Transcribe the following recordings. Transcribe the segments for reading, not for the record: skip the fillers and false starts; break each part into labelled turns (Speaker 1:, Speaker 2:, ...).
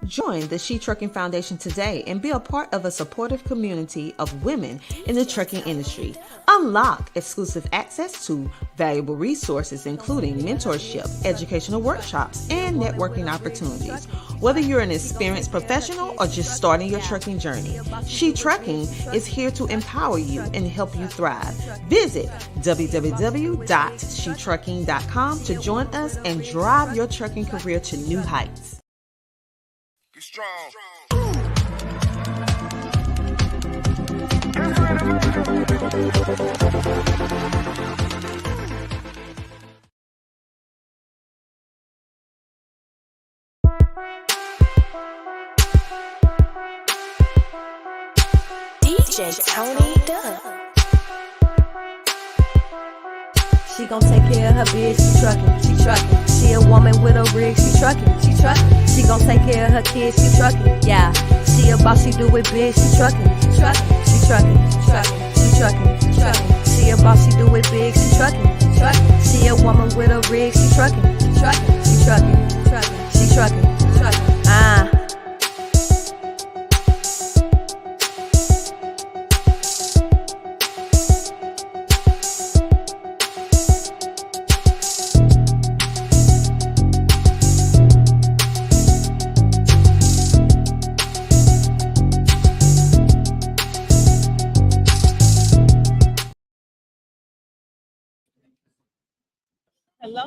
Speaker 1: Join the She Trucking Foundation today and be a part of a supportive community of women in the trucking industry. Unlock exclusive access to valuable resources, including mentorship, educational workshops, and networking opportunities. Whether you're an experienced professional or just starting your trucking journey, She Trucking is here to empower you and help you thrive. Visit www.shetrucking.com to join us and drive your trucking career to new heights.
Speaker 2: Get strong.
Speaker 3: DJ Tony Dubb.
Speaker 4: She gon' take care of her bitch, she truckin'. She a woman with a rig, she truckin'. She gon' take care of her kids, she truckin'. Yeah, she a boss, she do it big, she truckin'. She truckin'. She a boss, she do it big, she truckin'. She a woman with a rig, she truckin'. She truckin'.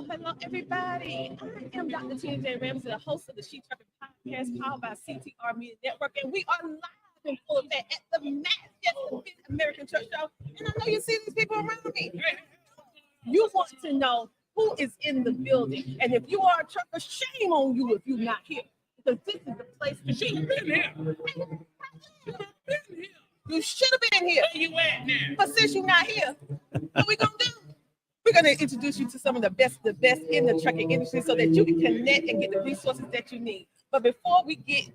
Speaker 5: Hello, everybody. I am Dr. Tina J. Ramsey, the host of the She Trucking Podcast, powered by CTR Media Network, and we are live in full effect at the MATS, the Mid American Truck Show. And I know you see these people around me. You want to know who is in the building, and if you are a trucker, shame on you if you're not here, because this is the place to be. You should have been here. Where you at now? But since you're not here, what we gonna do? We're going to introduce you to some of the best in the trucking industry so that you can connect and get the resources that you need. But before we get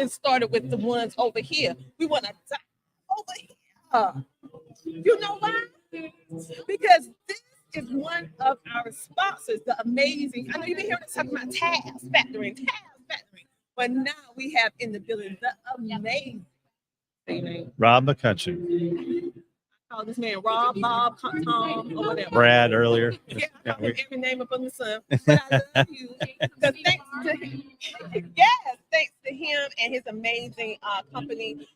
Speaker 5: started with the ones over here, we want to dive over here. You know why? Because this is one of our sponsors, the amazing, I know you've been hearing us talking about Tabs Factoring, but now we have in the building the amazing
Speaker 6: Rob McCutcheon.
Speaker 5: Oh, this man Rob, Bob, Tom, or whatever.
Speaker 6: Brad earlier.
Speaker 5: Yeah, I call him every name up on the sun. But I love you. Because thanks to him, thanks to him and his amazing company,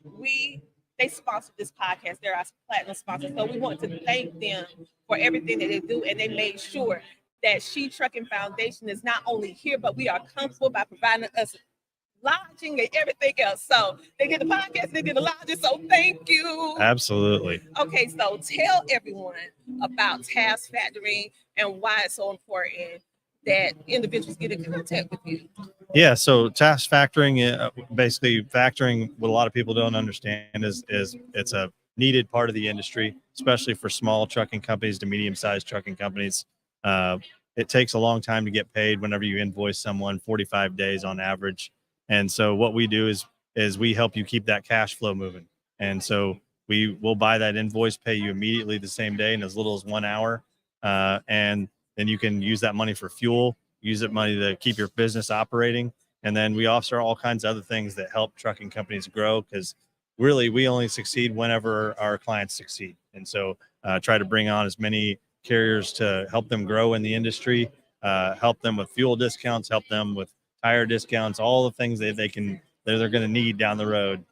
Speaker 5: they sponsor this podcast. They're our platinum sponsor. So we want to thank them for everything that they do. And they made sure that She Trucking Foundation is not only here, but we are comfortable by providing us lodging and everything else. So they did the podcast, they did the lodging. So thank you.
Speaker 6: Absolutely.
Speaker 5: Okay, so tell everyone about Tabs Factoring and why it's so important that individuals get in contact with you.
Speaker 6: Yeah, so Tabs Factoring, basically factoring, what a lot of people don't understand is it's a needed part of the industry, especially for small trucking companies to medium-sized trucking companies. It takes a long time to get paid whenever you invoice someone, 45 days on average. And so what we do is we help you keep that cash flow moving. And so we will buy that invoice, pay you immediately the same day in as little as 1 hour. And then you can use that money for fuel, use that money to keep your business operating. And then we offer all kinds of other things that help trucking companies grow, because really we only succeed whenever our clients succeed. And so try to bring on as many carriers to help them grow in the industry, help them with fuel discounts, help them with tire discounts, all the things that they're going to need down the road.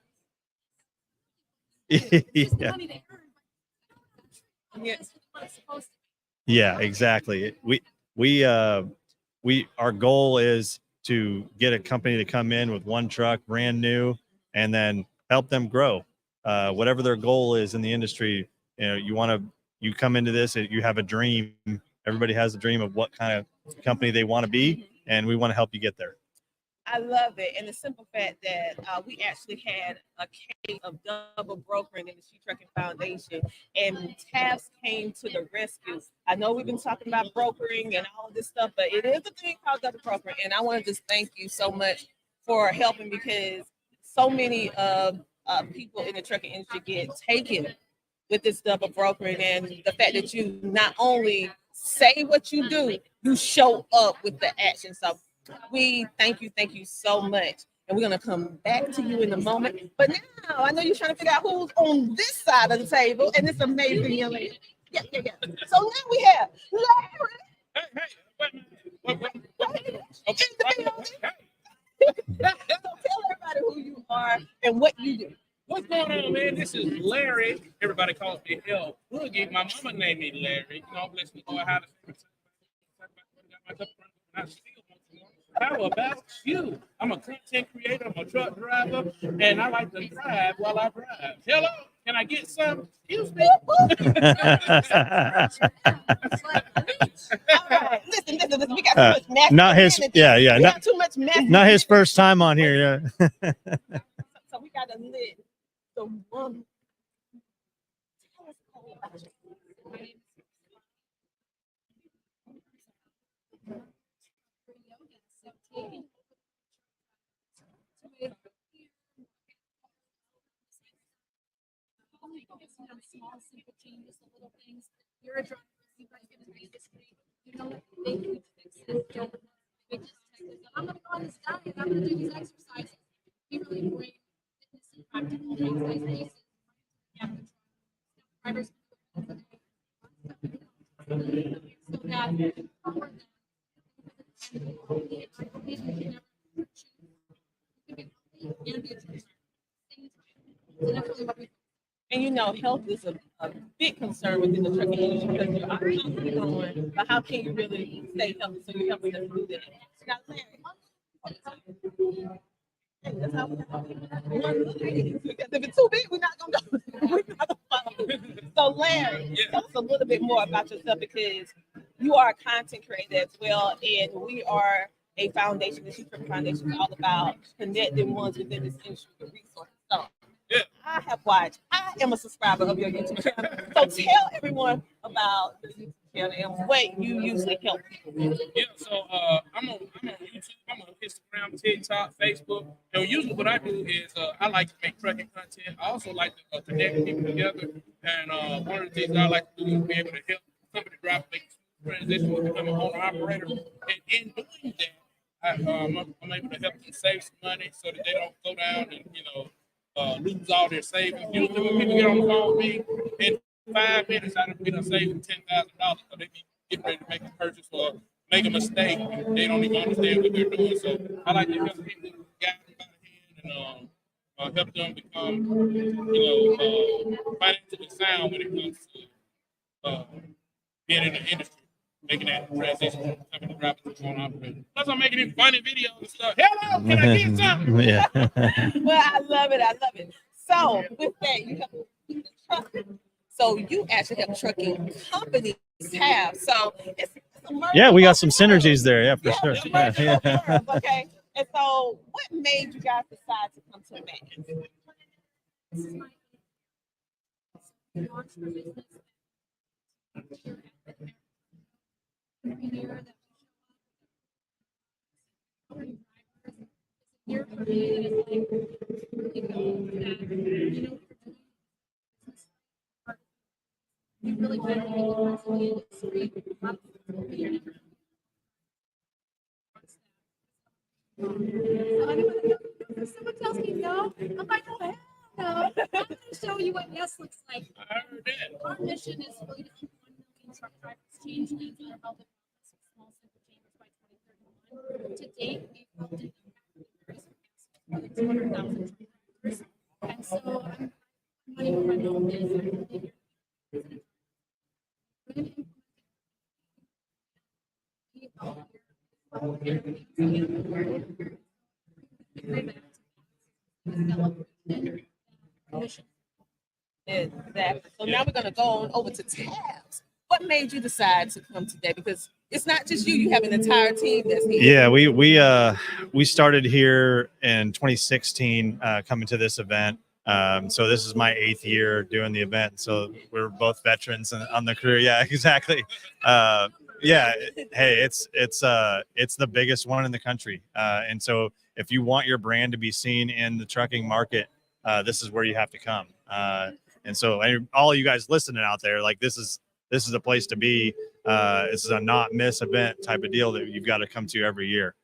Speaker 6: Yeah, exactly. Our goal is to get a company to come in with one truck, brand new, and then help them grow. Whatever their goal is in the industry, you come into this, you have a dream. Everybody has a dream of what kind of company they want to be, and we want to help you get there.
Speaker 5: I love it. And the simple fact that we actually had a case of double brokering in the She Trucking Foundation, and Tabs came to the rescue. I know we've been talking about brokering and all of this stuff, but it is a thing called double brokering. And I want to just thank you so much for helping, because so many people in the trucking industry get taken with this double brokering, and the fact that you not only say what you do, you show up with the action. So we thank you so much. and we're gonna come back to you in a moment. But now I know you're trying to figure out who's on this side of the table, and it's amazing young lady. Yeah. So now we have Larry.
Speaker 7: Okay.
Speaker 5: So tell everybody who you are and what you do.
Speaker 7: What's going on, man? This is Larry. Everybody calls me L Boogie. My mama named me Larry. You know, bless me, Lord, how to how about you? I'm a content creator, I'm a truck driver, and I like to drive while I drive. Hello, can I get some? Excuse me.
Speaker 5: All right, listen. We got too much masculinity.
Speaker 6: Not his, yeah,
Speaker 5: We
Speaker 6: not,
Speaker 5: got too much masculinity.
Speaker 6: not his first time on here. Yeah.
Speaker 5: So we got to let the woman. Tell us all about you.
Speaker 8: Small, simple changes, the little things. You're a driver, you guys get a great history. You know what they do to fix it. Don't big detectives. I'm gonna go on this diet, I'm gonna do these exercises. Be really great fitness and practical exercise bases. Yeah, drivers so that
Speaker 5: And you know, health is a big concern within the trucking industry because you're constantly going, but how can you really stay healthy? So you're helping us do that. Now, Larry. Hey, that's how we have because if it's too big, we're not gonna go. We're not gonna follow. So Larry, tell us a little bit more about yourself because you are a content creator as well, and we are a foundation, the She Trucking Foundation, is all about connecting ones within this industry with resources. So
Speaker 7: Yeah.
Speaker 5: I have watched. I am a subscriber of your YouTube channel. So tell everyone about your YouTube channel and what you usually help.
Speaker 7: Yeah, so I'm on YouTube, I'm on Instagram, TikTok, Facebook. And usually what I do is I like to make trucking content. I also like to connect people together. And one of the things I like to do is be able to help company drivers make transition to become an owner operator. And in doing that, I'm able to help them save some money so that they don't go down and lose all their savings. Usually when people get on the phone with me, in 5 minutes, I done saved them $10,000, so they be getting ready to make a purchase or make a mistake. They don't even understand what they're doing. So I like to help people guide them by the hand and help them become, financially sound when it comes to being in the industry, making that transition from becoming a driver to an operator. Plus, I'm making these funny videos and stuff. Hello, can I get something?
Speaker 6: Yeah.
Speaker 5: Well, I love it. So with that, you help trucking. So you actually help trucking companies have. So it's a merger
Speaker 6: Yeah, we got
Speaker 5: of
Speaker 6: some
Speaker 5: worlds.
Speaker 6: synergies there. Yeah, for
Speaker 5: Yeah,
Speaker 6: sure.
Speaker 5: it's a
Speaker 6: Yeah,
Speaker 5: merger of
Speaker 6: yeah.
Speaker 5: worlds, okay. And so, what made you guys decide to come to Mass?
Speaker 8: this is my launch for business. Every year that year for me is like really cool that you really try to make a difference in the industry. If someone tells me no, I'm like, oh hell no. I'm going to show you what yes looks like.
Speaker 7: I heard that.
Speaker 8: Our mission is really to help 1 million truck drivers change lanes in our health and wellness with small, simple changes by 2031. To date, we've helped in more than 200,000 truck drivers. And so I'm money for my own business.
Speaker 5: Exactly. So now we're going to go on over to Tabs. What made you decide to come today? Because it's not just you have an entire team that's here.
Speaker 6: Yeah, we started here in 2016, coming to this event. So this is my 8th year doing the event. So we're both veterans on the career. Yeah, exactly. Yeah, hey, it's the biggest one in the country. And so if you want your brand to be seen in the trucking market, this is where you have to come. And so all you guys listening out there, like this is a place to be. This is a not miss event type of deal that you've got to come to every year.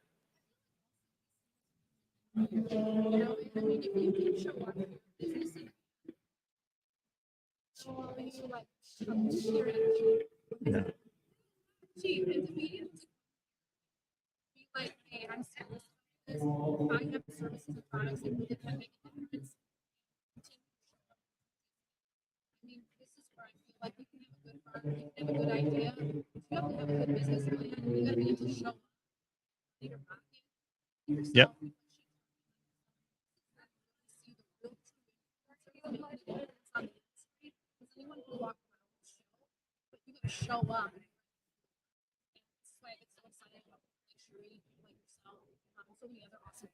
Speaker 8: You know, I mean, if you can show up, business and you like share it.
Speaker 6: Yeah.
Speaker 8: Cheap and to be like, hey, I'm satisfied with this. I have services and products that can make a difference. I mean, this is where I feel like you can have a good product, you can have a good idea. You have to have a good business plan. You got to be able to show up in your pocket.
Speaker 6: Yep.
Speaker 8: See the real truth. Anyone can walk around the show, but you got to show up. It's why I get so excited about like Sheree, like yourself, so many other awesome.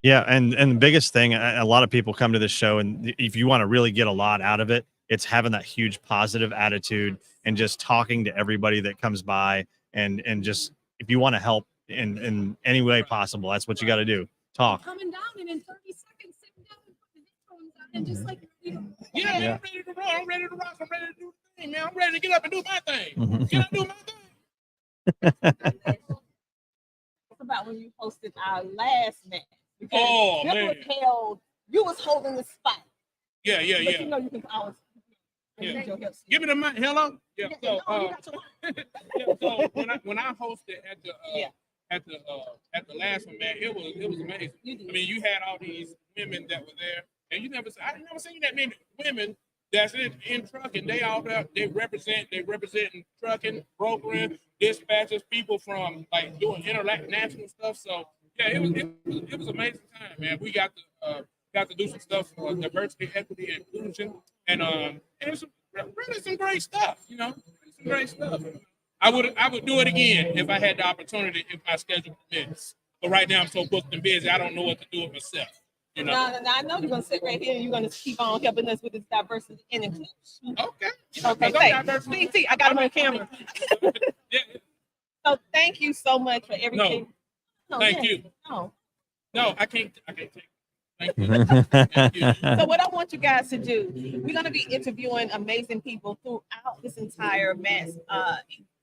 Speaker 6: Yeah, and the biggest thing, a lot of people come to this show, and if you want to really get a lot out of it, it's having that huge positive attitude and just talking to everybody that comes by, and just if you want to help in any way possible, that's what you got to do. Talk.
Speaker 8: Coming down and in 30 seconds, sitting down and putting the headphones on and just like
Speaker 7: Yeah, man,
Speaker 6: Yeah.
Speaker 7: I'm ready to roll. I'm ready to rock. I'm ready to do the thing, man. I'm ready to get up and do my thing.
Speaker 6: Mhm.
Speaker 7: Get up and do my thing.
Speaker 5: It's about when you hosted our last match. Because
Speaker 7: Oh,
Speaker 5: this
Speaker 7: man.
Speaker 5: was held, you was holding the spot.
Speaker 7: Yeah, yeah,
Speaker 5: But
Speaker 7: yeah.
Speaker 5: you know you can always
Speaker 7: Yeah.
Speaker 5: your hips.
Speaker 7: Give me the mic. Hello. Yeah.
Speaker 5: Yeah,
Speaker 7: So,
Speaker 5: no, you got your-
Speaker 7: yeah, so when I hosted at the
Speaker 5: Yeah.
Speaker 7: at the last one, man, it was amazing.
Speaker 5: You did.
Speaker 7: I mean, you had all these women that were there, and I never seen that many women that's in trucking. They all there, they representing trucking, brokering, dispatchers, people from like doing international stuff. So yeah, it was amazing time, man. We got to do some stuff for diversity, equity, and inclusion, and some really some great stuff. You know, some great stuff. I would do it again if I had the opportunity, if my schedule permits. But right now I'm so booked and busy, I don't know what to do with myself. You know.
Speaker 5: Now, I know you're gonna sit right here and you're gonna keep on helping us with this diversity and inclusion.
Speaker 7: Okay.
Speaker 5: Okay, thanks. See, I got him on camera.
Speaker 7: Yeah.
Speaker 5: So thank you so much for everything. No,
Speaker 7: Thank
Speaker 5: yes,
Speaker 7: you.
Speaker 5: No.
Speaker 7: No, I can't take it. Thank you. Thank you.
Speaker 5: So what I want you guys to do, we're going to be interviewing amazing people throughout this entire MATS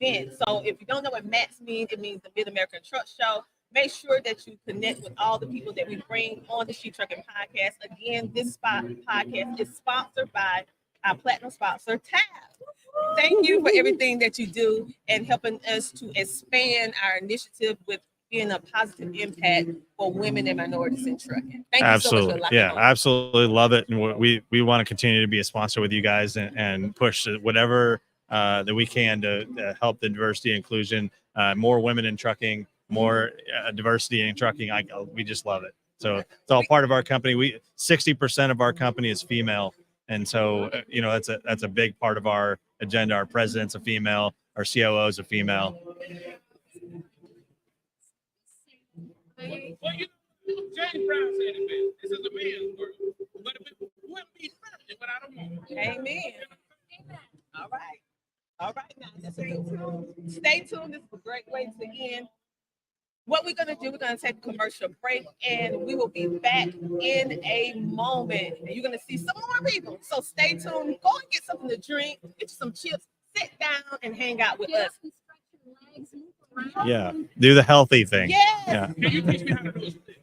Speaker 5: event. So if you don't know what MATS means, it means the Mid-American Truck Show. Make sure that you connect with all the people that we bring on the She Trucking Podcast. Again, this podcast is sponsored by our platinum sponsor, Tab. Thank you for everything that you do and helping us to expand our initiative with being a positive impact for women and minorities in trucking. Thank you
Speaker 6: Absolutely.
Speaker 5: so much for
Speaker 6: Yeah, absolutely love it. And we want to continue to be a sponsor with you guys and push whatever that we can to help the diversity and inclusion, more women in trucking, more diversity in trucking. We just love it. So it's all part of our company. 60% of our company is female. And so, that's a big part of our agenda. Our president's a female, our COO is a female.
Speaker 7: Well, James Brown said it best. This is a man's world. But if it wouldn't be nothing without a woman.
Speaker 5: Amen. All right. All right. Now, stay tuned. This is a great way to end. What we're going to do, we're going to take a commercial break, and we will be back in a moment. And you're going to see some more people. So stay tuned. Go and get something to drink, get you some chips, sit down, and hang out with us.
Speaker 6: Yeah. Do the healthy thing.
Speaker 5: Yes.
Speaker 6: Yeah.
Speaker 7: Can you teach me how to do a split?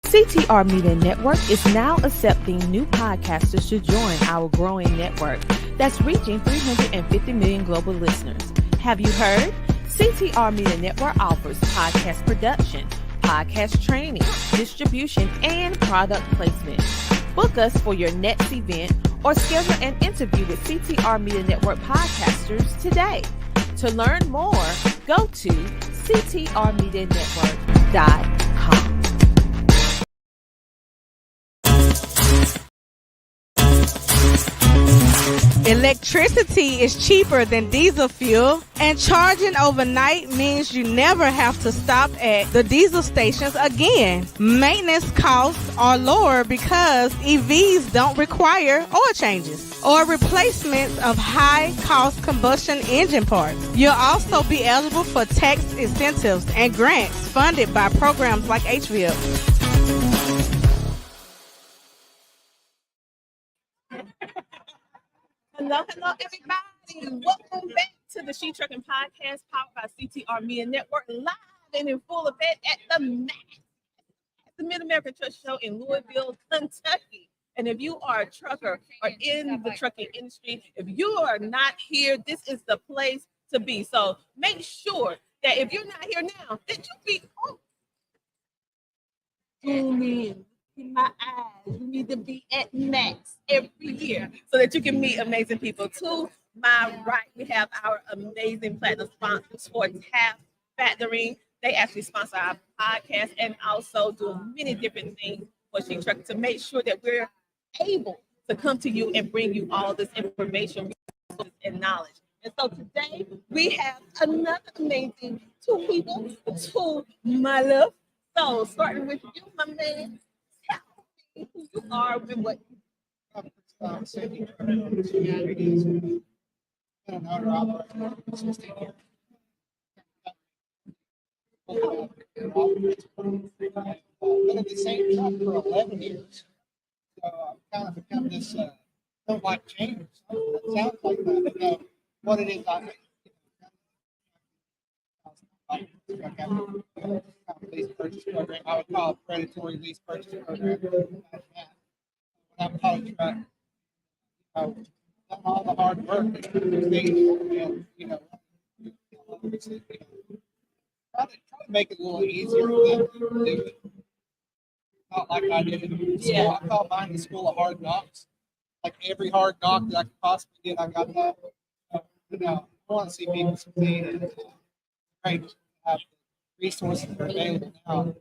Speaker 1: CTR Media Network is now accepting new podcasters to join our growing network that's reaching 350 million global listeners. Have you heard? CTR Media Network offers podcast production, podcast training, distribution, and product placement. Book us for your next event or schedule an interview with CTR Media Network podcasters today. To learn more, go to ctrmedianetwork.com.
Speaker 9: Electricity is cheaper than diesel fuel, and charging overnight means you never have to stop at the diesel stations again. Maintenance costs are lower because EVs don't require oil changes or replacements of high-cost combustion engine parts. You'll also be eligible for tax incentives and grants funded by programs like HVIP.
Speaker 5: Hello, everybody. Welcome back to the She Trucking Podcast, powered by CTR Media Network, live and in full effect at the MAX, the Mid-American Truck Show in Louisville, Kentucky. And if you are a trucker or in the trucking industry, if you are not here, this is the place to be. So make sure that if you're not here now, that you be home. Zoom in my eyes. You need to be at Max every year so that you can meet amazing people. To my right, we have our amazing platinum sponsors for Taft Factoring. They actually sponsor our podcast and also do many different things for She Truck to make sure that we're able to come to you and bring you all this information and knowledge. And so today we have another amazing two people to my left. So starting with you, my man, tell me who you are and what
Speaker 10: been in the same job for 11 years. So I've kind of become this, don't like change. It sounds like that, you know, what it is. Lease purchase program. I would call it predatory lease purchase program. When I'm calling truck, done all the hard work and you know, try to make it a little easier for them to do it. Not like I did in school.
Speaker 5: Yeah.
Speaker 10: I call mine the school of hard knocks. Like every hard knock that I could possibly get, I got that. You know, I want to see people succeed, and great to have resources that are available now.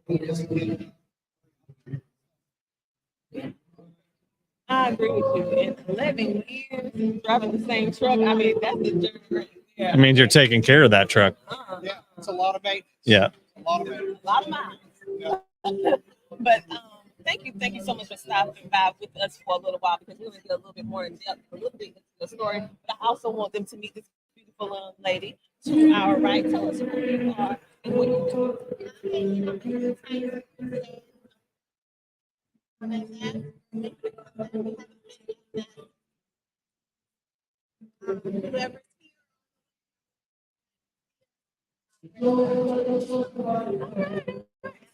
Speaker 5: I agree with you. In 11 years driving the same truck, I mean, that's a journey right there.
Speaker 6: It means you're taking care of that truck.
Speaker 10: Yeah, it's a lot of maintenance.
Speaker 6: Yeah.
Speaker 10: A lot of maintenance.
Speaker 5: A lot of miles.
Speaker 10: Yeah.
Speaker 5: But thank you so much for stopping by with us for a little while, because we're going to get a little bit more in depth, a little bit into the story. But I also want them to meet this beautiful lady to our right. Tell us who you are and what you do.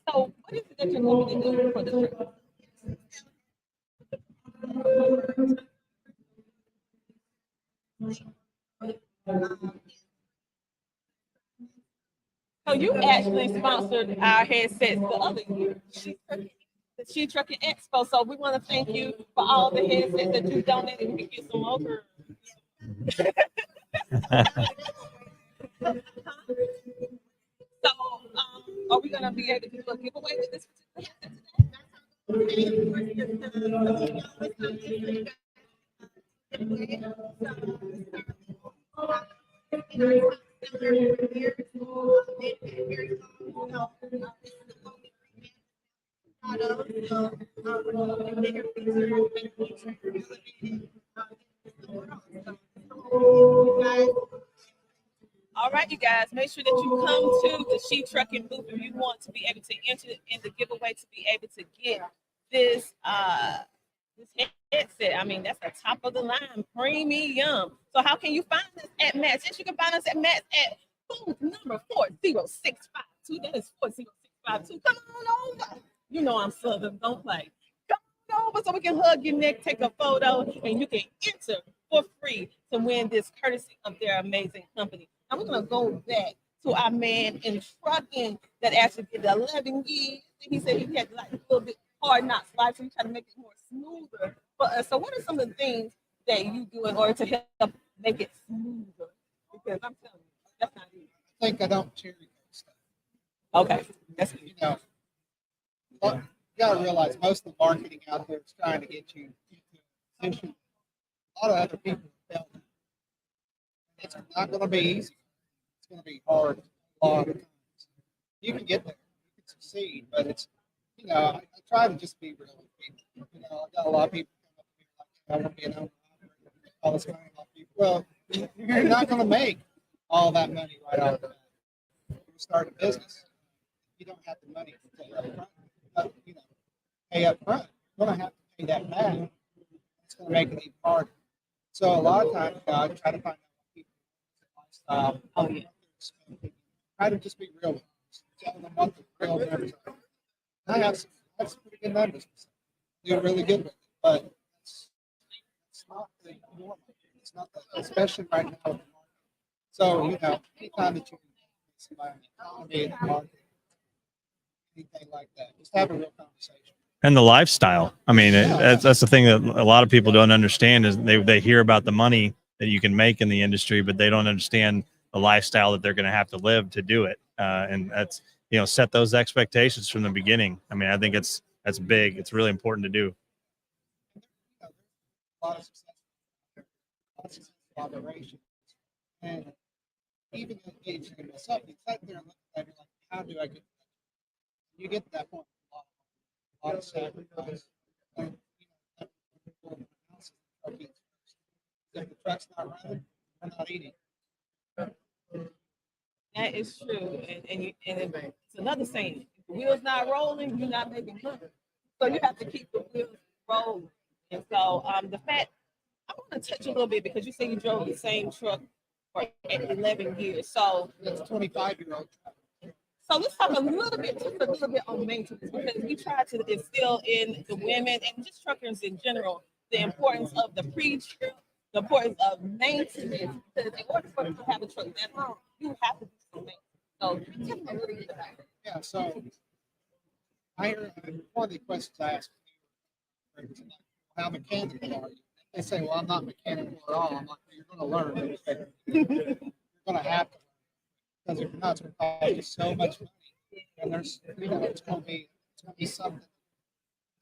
Speaker 5: So, what is it that you're looking to do for the trip? So, you actually sponsored our headsets the other year, the She Trucking Expo. So, we want to thank you for all the headsets that you donated. We can get some over. So, are we going to be able to do a giveaway with this All right, you guys, make sure that you come to the She Trucking booth if you want to be able to enter in the giveaway to be able to get this this headset. I mean, that's the top of the line, premium. So how can you find us at Matt's? Yes, you can find us at Matt's at booth number 40652. That is 40652. Come on over. You know I'm Southern, don't play. Come on over so we can hug your neck, take a photo, and you can enter for free to win this courtesy of their amazing company. Now we're gonna go back to our man in trucking that actually did 11 years. He said he had like a little bit hard knocks life, so he tried to make it more smoother. But so what are some of the things that you do in order to help make it smoother? Because I'm telling you, that's not easy.
Speaker 10: I think I don't cherry stuff.
Speaker 5: Okay, that's
Speaker 10: You know, you gotta realize most of the marketing out there is trying to get you into essentially a lot of other people fail It's not going to be easy. It's going to be hard a lot of times. You can get there, you can succeed, but it's, I try to just be real with people. I got a lot of people come up to me like, I want to be an owner, all this money off people. Well, you're not going to make all that money right off the bat. When you start a business, you don't have the money to pay up front. Pay up front. You're going to have to pay that back. It's going to make it even harder. So a lot of times, I try to find out what people's lifestyle.
Speaker 5: Oh, yeah.
Speaker 10: Try to just be real with them. Tell them what the real numbers are. I have some pretty good numbers. Do really good with it, but it's not the normal. It's not the, especially right now with the market. So, anytime that you can get somebody in the economy, in the market, anything like that, just have a real conversation.
Speaker 6: And the lifestyle. I mean, that's the thing that a lot of people don't understand is they hear about the money that you can make in the industry, but they don't understand the lifestyle that they're going to have to live to do it. And that's, set those expectations from the beginning. I mean, I think that's big. It's really important to do.
Speaker 10: A lot of successful operations. And even at the age of myself, you sit there and look at it like, how do I get to that? You get to that point. A lot of sacrifice. And, if the truck's not running, we're not eating.
Speaker 5: That is true, and it's another saying: if the wheels not rolling, you're not making money. So you have to keep the wheels rolling. And so the fact I want to touch a little bit because you say you drove the same truck for 11 years. So
Speaker 10: it's a 25-year-old truck.
Speaker 5: So let's talk a little bit on maintenance because we try to instill in the women and just truckers in general the importance of the pre-trip, the importance of maintenance. Because in order for you to have a truck that long, you have to do some maintenance. So tell me a little bit about it.
Speaker 10: Yeah, so I heard one of the questions I asked how mechanical are you? They say, well, I'm not mechanical at all. I'm like, well, you're going to learn. You're going to have to, because if you're not, it's going to cost you so much money. And there's, it's going to be something.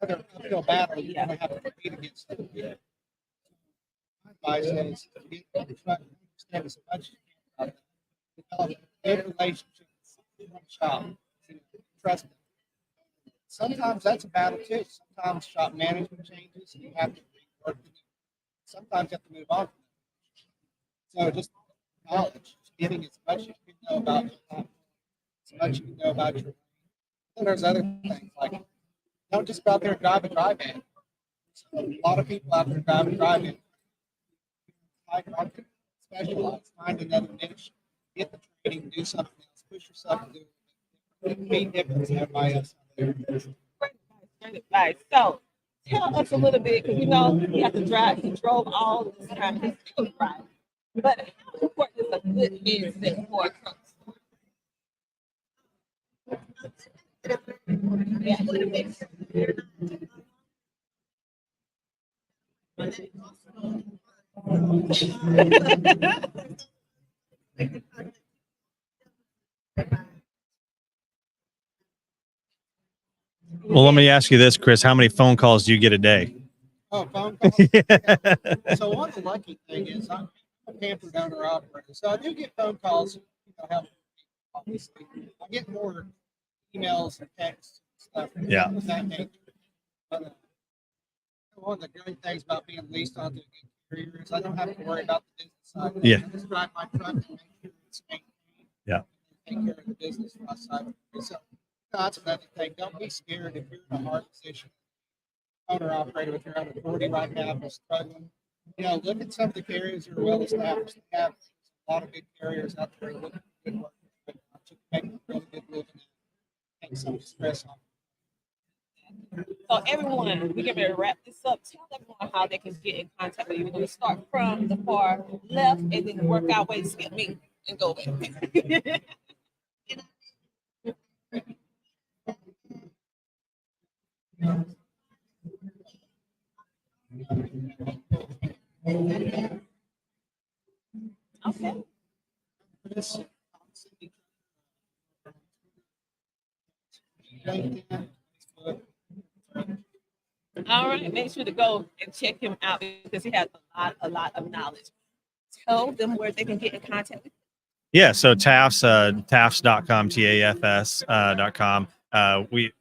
Speaker 10: Another uphill battle you're going to have to compete against. My advice is to get the truck, understand as much as you can about that. Develop a good relationship with the shop. Trust them. Sometimes that's a battle too. Sometimes shop management changes and you have to rework it. Sometimes you have to move on. So just knowledge, getting as much as you can know about as much as you can know about your. And there's other things like don't just go out there and drive a drive-in. A lot of people out there drive a drive-in. High market, specialize, find another niche, get the training, do something else, push yourself to do it. Be different than everybody else out there.
Speaker 5: Great advice. So tell us a little bit, because you have to drive. He drove all this time. He's still driving. But how important is a good headset for a truck?
Speaker 6: Well, let me ask you this, Chris. How many phone calls do you get a day?
Speaker 10: Oh, phone calls? So one of the lucky thing is I'm a pampered owner operator. So I do get phone calls, help. Obviously, I get more emails and texts and stuff.
Speaker 6: Yeah.
Speaker 10: Of that nature. But, one of the great things about being leased onto a good carrier is I don't have to worry about the business side.
Speaker 6: Yeah.
Speaker 10: I just drive my truck and make sure it's maintained.
Speaker 6: Yeah.
Speaker 10: Take care of the business for us side. So that's another thing. Don't be scared if you're in a hard position. Owner operator, if you're under 40 right now, but struggling. Look at some of the carriers that are well established. They have a lot of good carriers out there looking for good work. To make a really good living and take some stress off.
Speaker 5: So everyone, we get ready to wrap this up. Tell everyone how they can get in contact with you. We're going to start from the far left and then work our way to skip me and go back. Okay. All right, make sure to go and check him out because he has a lot of knowledge. tell them where they can get in contact with
Speaker 6: Yeah, so tafs.com, TAFS.com.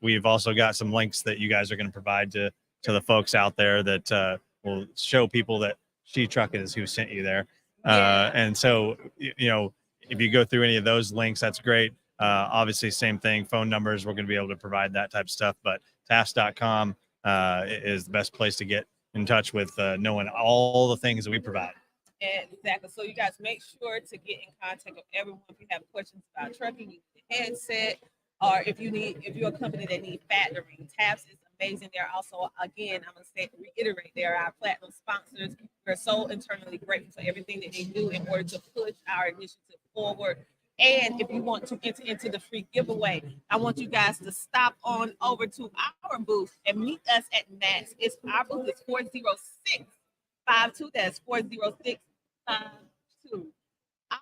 Speaker 6: We've also got some links that you guys are going to provide to the folks out there that will show people that She Truck is who sent you there. And so, if you go through any of those links, that's great. Obviously, same thing, phone numbers, we're going to be able to provide that type of stuff, but tafs.com is the best place to get in touch with knowing all the things that we provide.
Speaker 5: Exactly. So you guys make sure to get in contact with everyone. If you have questions about trucking, you need a headset, or if you're a company that needs factoring, TAFS is amazing. They're also, again, I'm going to reiterate, they're our platinum sponsors. We're so internally grateful for everything that they do in order to push our initiative forward. And if you want to enter into the free giveaway, I want you guys to stop on over to our booth and meet us at NATS. Our booth is 40652. That's 40652.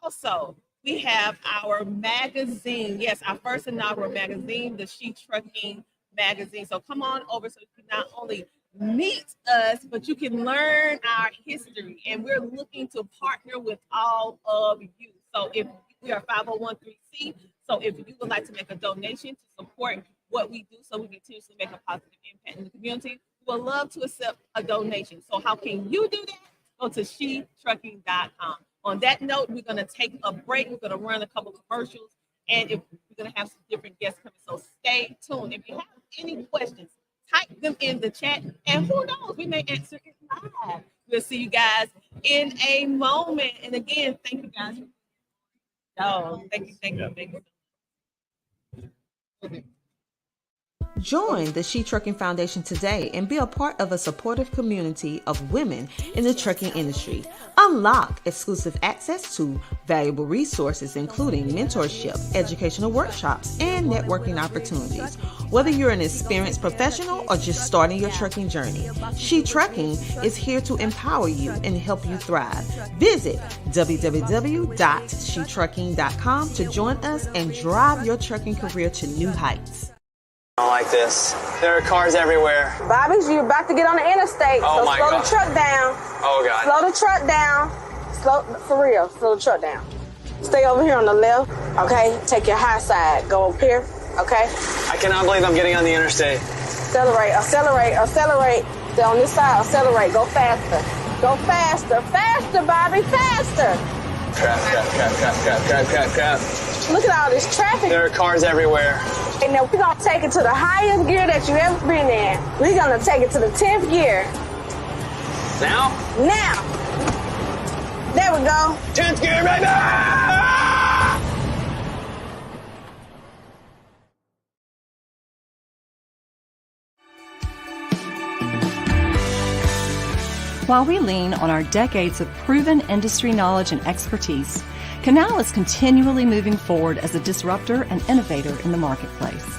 Speaker 5: Also, we have our magazine. Yes, our first inaugural magazine, the She Trucking magazine. So come on over so you can not only meet us, but you can learn our history. And we're looking to partner with all of you. So if we are 501(c), so if you would like to make a donation to support what we do so we continuously make a positive impact in the community, we would love to accept a donation. So how can you do that? Go to shetrucking.com. On that note, we're going to take a break. We're going to run a couple commercials, and we're going to have some different guests coming. So stay tuned. If you have any questions, type them in the chat, and who knows, we may answer it live. We'll see you guys in a moment. And again, thank you guys. Thank you.
Speaker 1: Join the She Trucking Foundation today and be a part of a supportive community of women in the trucking industry. Unlock exclusive access to valuable resources, including mentorship, educational workshops, and networking opportunities. Whether you're an experienced professional or just starting your trucking journey, She Trucking is here to empower you and help you thrive. Visit www.shetrucking.com to join us and drive your trucking career to new heights.
Speaker 11: Like this. There are cars everywhere.
Speaker 12: Bobby's, you're about to get on the interstate.
Speaker 11: Oh,
Speaker 12: so
Speaker 11: my
Speaker 12: slow
Speaker 11: God.
Speaker 12: the truck down.
Speaker 11: Oh, God.
Speaker 12: Slow the truck down. For real, slow the truck down. Stay over here on the left, okay? Take your high side. Go up here, okay?
Speaker 11: I cannot believe I'm getting on the interstate.
Speaker 12: Accelerate. Stay on this side, accelerate. Go faster. Go faster. Faster, Bobby, faster.
Speaker 11: Crap.
Speaker 12: Look at all this traffic.
Speaker 11: There are cars everywhere.
Speaker 12: And now we're going to take it to the highest gear that you've ever been in. We're going to take it to the 10th gear.
Speaker 11: Now?
Speaker 12: Now. There we go.
Speaker 11: 10th gear, baby!
Speaker 13: While we lean on our decades of proven industry knowledge and expertise, Canal is continually moving forward as a disruptor and innovator in the marketplace.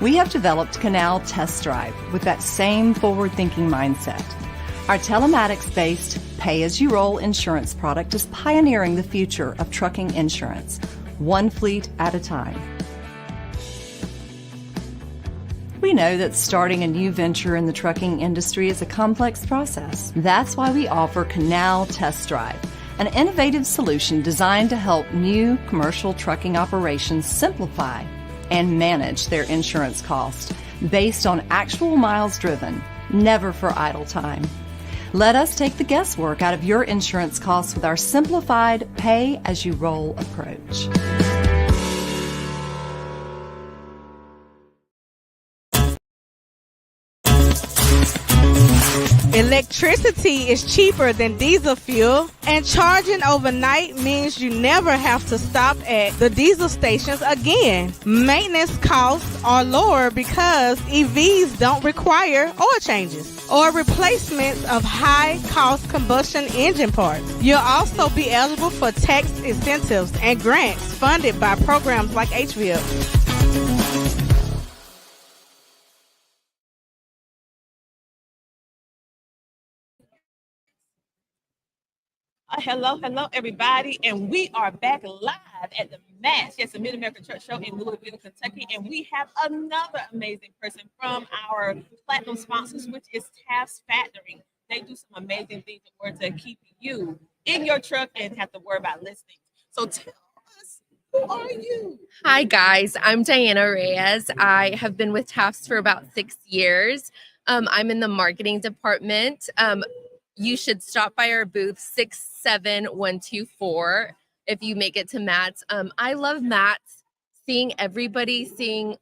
Speaker 13: We have developed Canal Test Drive with that same forward-thinking mindset. Our telematics-based pay-as-you-roll insurance product is pioneering the future of trucking insurance, one fleet at a time. We know that starting a new venture in the trucking industry is a complex process. That's why we offer Canal Test Drive, an innovative solution designed to help new commercial trucking operations simplify and manage their insurance costs based on actual miles driven, never for idle time. Let us take the guesswork out of your insurance costs with our simplified pay-as-you-roll approach.
Speaker 9: Electricity is cheaper than diesel fuel, and charging overnight means you never have to stop at the diesel stations again. Maintenance costs are lower because EVs don't require oil changes or replacements of high-cost combustion engine parts. You'll also be eligible for tax incentives and grants funded by programs like HVIP.
Speaker 5: Hello, everybody, and we are back live at the MATS, yes, the Mid-American Truck Show in Louisville, Kentucky, and we have another amazing person from our platinum sponsors, which is TAFS Factoring. They do some amazing things in order to keep you in your truck and have to worry about listings. So tell us, who are you?
Speaker 14: Hi, guys. I'm Diana Reyes. I have been with Tafts for about 6 years. I'm in the marketing department. You should stop by our booth 67124 if you make it to Matt's. I love Matt's, seeing everybody, seeing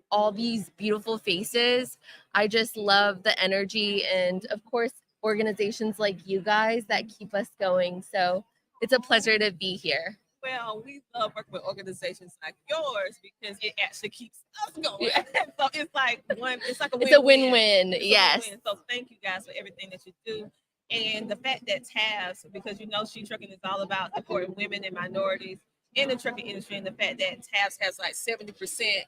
Speaker 14: all these beautiful faces. I just love the energy and, of course, organizations like you guys that keep us going. So it's a pleasure to be here.
Speaker 5: Well, we love working with organizations like yours because it actually keeps us going.
Speaker 14: Yeah.
Speaker 5: So it's like a win-win.
Speaker 14: It's a win-win.
Speaker 5: It's a
Speaker 14: Yes.
Speaker 5: win-win. So thank you guys for everything that you do. And the fact that Tavs, because you know She Trucking is all about supporting women and minorities in the trucking industry, and the fact that Tavs has like 70%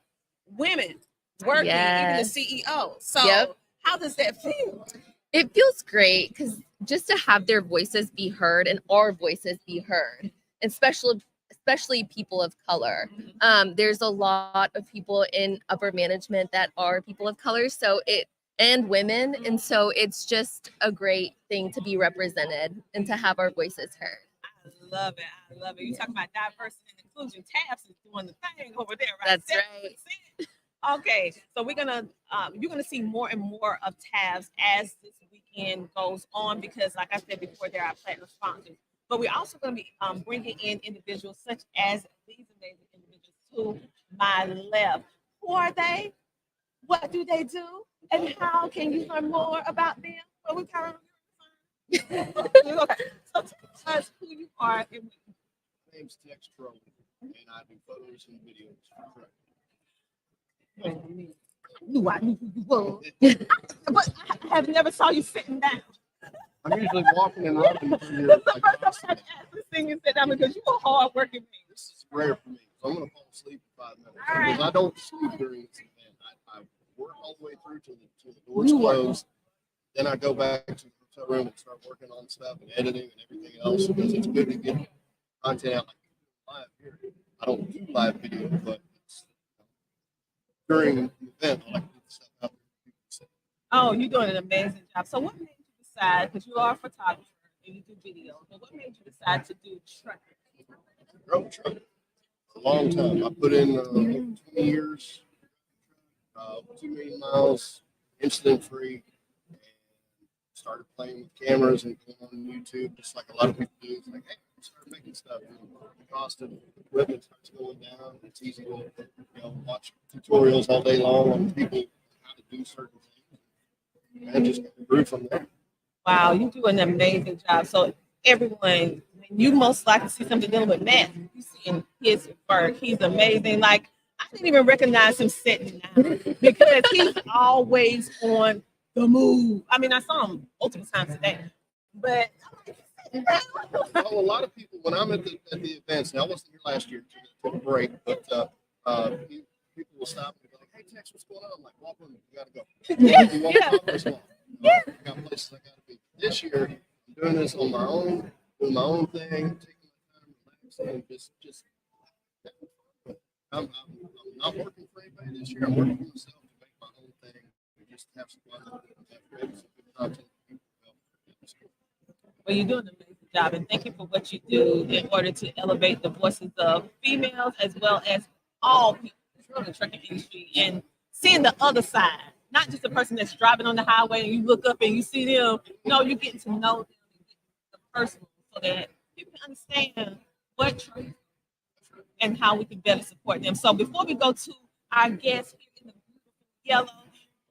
Speaker 5: women working, even the CEO. So how does that feel?
Speaker 14: It feels great because just to have their voices be heard and our voices be heard, and especially people of color. There's a lot of people in upper management that are people of color, and women, and so it's just a great thing to be represented and to have our voices heard.
Speaker 5: I love it. I love it. You talk about diversity and inclusion. Tabs is doing the thing over there, right?
Speaker 14: That's right.
Speaker 5: Okay, so we're gonna you're gonna see more and more of Tabs as this weekend goes on because, like I said before, there are platinum sponsors. But we're also going to be bringing in individuals such as these amazing individuals to my left. Who are they? What do they do? And how can you learn more about them? Well, we kind of okay. So tell us who you are.
Speaker 15: My name's Tex Troll, and I do photos and videos for
Speaker 5: I knew who you were. But I have never saw you sitting down.
Speaker 15: I'm usually walking and running through your
Speaker 5: This is the first time I had to ask this thing and sit down because you are hard working man.
Speaker 15: This is rare for me, so I'm going to fall asleep in 5 minutes.
Speaker 5: All right.
Speaker 15: Because I don't sleep during this event. I work all the way through till the doors close. Then I go back to the hotel room and start working on stuff and editing and everything else because it's good to get content out like live here. I don't do live video, but it's, during the event, I like to get stuff out there.
Speaker 5: Oh, you're doing an amazing job. So what made you decide, because you are a photographer and you do videos, but what made you decide to do trucking?
Speaker 15: Drove trucking for a long time. I put in 20 years, 2 million miles, incident free, and started playing with cameras and going on YouTube, just like a lot of people do. It's like, hey, start making stuff. The cost of equipment starts going down. It's easy to watch tutorials all day long on people how to do certain things, and just grew from there.
Speaker 5: Wow, you do an amazing job. So everyone, when you most likely see something dealing with Matt, you see his work. He's amazing. Like I didn't even recognize him sitting down because he's always on the move. I mean, I saw him multiple times today, but
Speaker 15: well, a lot of people when I'm at the events. Now I wasn't here last year, took a break, but people will stop and be like, "Hey, Tex, what's going on?" I'm like, "Walk with me, you gotta go." I got places I gotta be. This year, I'm doing this on my own, doing my own thing, taking my time, relaxing, and just. I'm not working for anybody this year. I'm working for myself to make my own thing and just have some fun and create some good content.
Speaker 5: Well, you're doing an amazing job, and thank you for what you do in order to elevate the voices of females as well as all people in the trucking industry and seeing the other side, not just the person that's driving on the highway and you look up and you see them. No, you're getting to know them, the person, so that you can understand what trucking and how we can better support them. So before we go to our guests here in the yellow,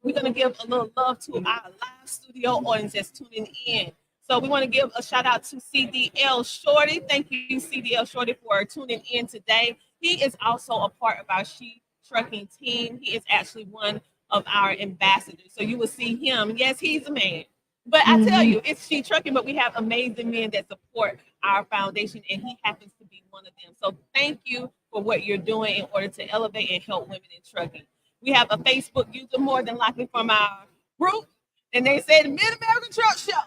Speaker 5: we're going to give a little love to our live studio audience that's tuning in. So we want to give a shout out to CDL Shorty. Thank you, CDL Shorty, for tuning in today. He is also a part of our She Trucking team. He is actually one of our ambassadors. So you will see him. Yes, he's a man. But I tell you, it's She Trucking, but we have amazing men that support our foundation, and he happens to be one of them. So thank you for what you're doing in order to elevate and help women in trucking. We have a Facebook user more than likely from our group, and they said Mid-American Truck Show.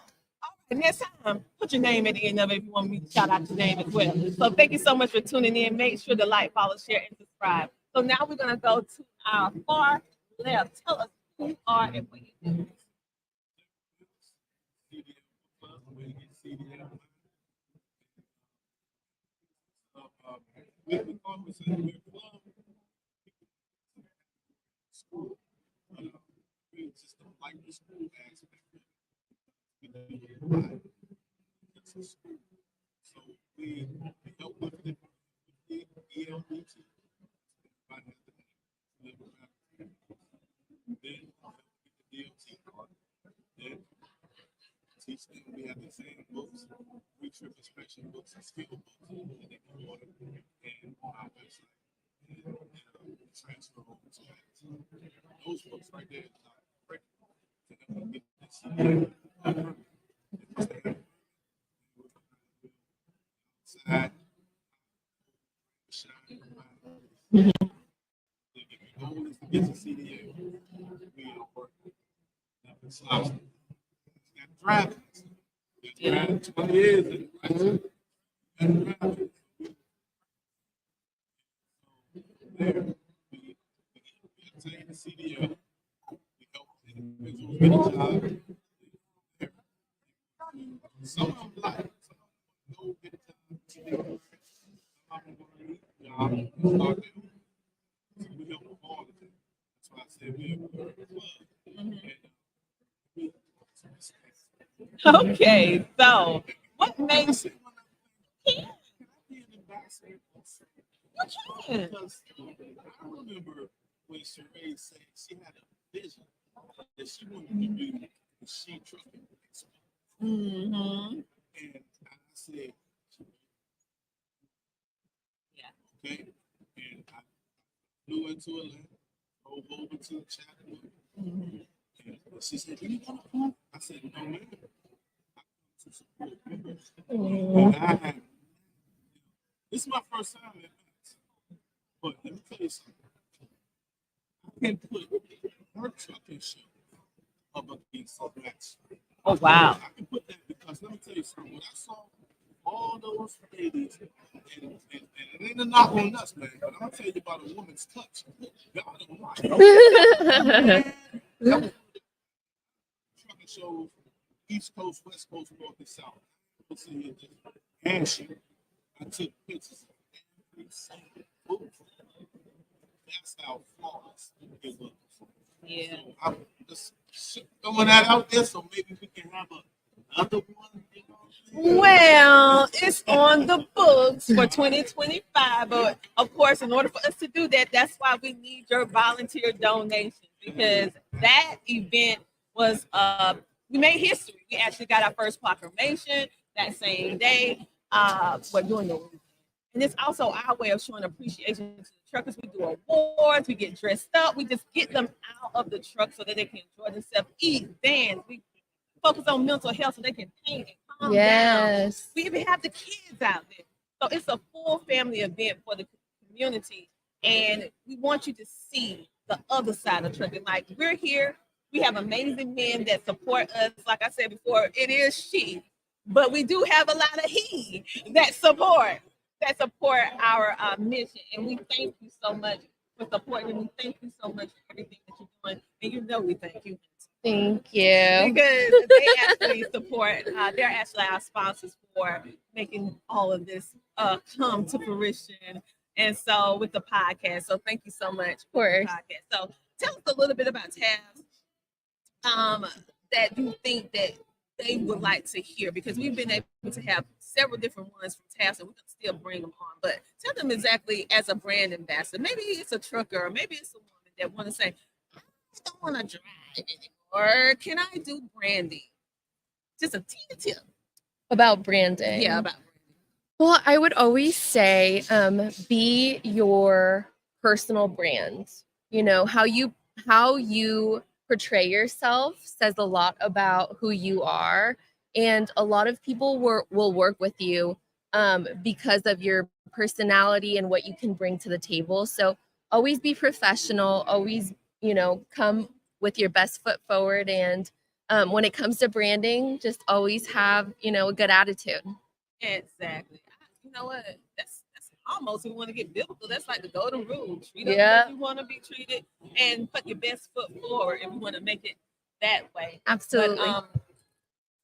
Speaker 5: And next time, put your name at the end of it if you want me to shout out your name as well. So thank you so much for tuning in. Make sure to like, follow, share, and subscribe. So now we're going to go to our far left. Tell us who you are and what you do.
Speaker 7: we call it a club. School. We just don't like the school aspect. We do it live. It's a school. So we help with the ELBT. Then the DOT part. Then teach them we have the same books, re-trip inspection books and skill books, and they can order and on our website and transfer over to that. Those books right there is not critical to them get this outside. If your goal is to get to CDA, we are working. It's got driving. It's driving 20 years. And driving. There, we obtain the CDL. We help individuals get a job. Some of them like, some of them go get a job. Some of them want to get a job and start their own. So we help them all of them. That's why I said we have a club.
Speaker 5: Okay, so what makes you can? You can.
Speaker 7: Because I remember when Sheree said she had a vision that she wanted to do the She Trucking Expo.
Speaker 5: Mm-hmm.
Speaker 7: And I said, yeah. Okay. And I flew into Atlanta, drove over to Chattanooga. Mm-hmm. And she said, "Do you want to come?" I said, "No, man. I come to support members." And this is my first time at Max. But let me tell you something. I can put her trucking show up against Max.
Speaker 5: Oh, wow.
Speaker 7: I can put that because let me tell you something. When I saw all those ladies, and it ain't a knock on us, man, but I'm going to tell you about a woman's touch. God Almighty. Trucking shows East Coast, West Coast, North, and South. Let's see here, just handshake. I took pictures of every single booth. That's how flawless it was.
Speaker 5: Yeah.
Speaker 7: So I'm just throwing that out there so maybe we can have another one.
Speaker 5: Well, it's on the books for 2025, but of course, in order for us to do that, that's why we need your volunteer donations, because that event was we made history. We actually got our first proclamation that same day. We're doing the, and it's also our way of showing appreciation to the truckers. We do awards, we get dressed up, we just get them out of the truck so that they can enjoy themselves, eat, dance. We focus on mental health so they can paint and calm down. We even have the kids out there. So it's a full family event for the community. And we want you to see the other side of trucking. Like, we're here, we have amazing men that support us. Like I said before, it is she, but we do have a lot of he that support our mission. And we thank you so much for supporting. And we thank you so much for everything that you're doing. And you know we thank you.
Speaker 14: Thank you.
Speaker 5: Because they actually support, they're actually our sponsors for making all of this come to fruition. And so with the podcast, so thank you so much for the podcast. So tell us a little bit about Taz that you think that they would like to hear, because we've been able to have several different ones from Taz, and we can still bring them on. But tell them exactly, as a brand ambassador, maybe it's a trucker, or maybe it's a woman that want to say, I don't want to drive anymore. Can I do branding? Just a teeny tip
Speaker 14: about branding.
Speaker 5: Yeah, about branding.
Speaker 14: Well, I would always say, be your personal brand. You know, how you portray yourself says a lot about who you are. And a lot of people will work with you because of your personality and what you can bring to the table. So always be professional, always, come with your best foot forward. And when it comes to branding, just always have, a good attitude.
Speaker 5: Exactly. You know what? That's almost, we want to get biblical. That's like the golden rule. Treat others as you want to be treated, and put your best foot forward if you want to make it that way.
Speaker 14: Absolutely.
Speaker 5: But,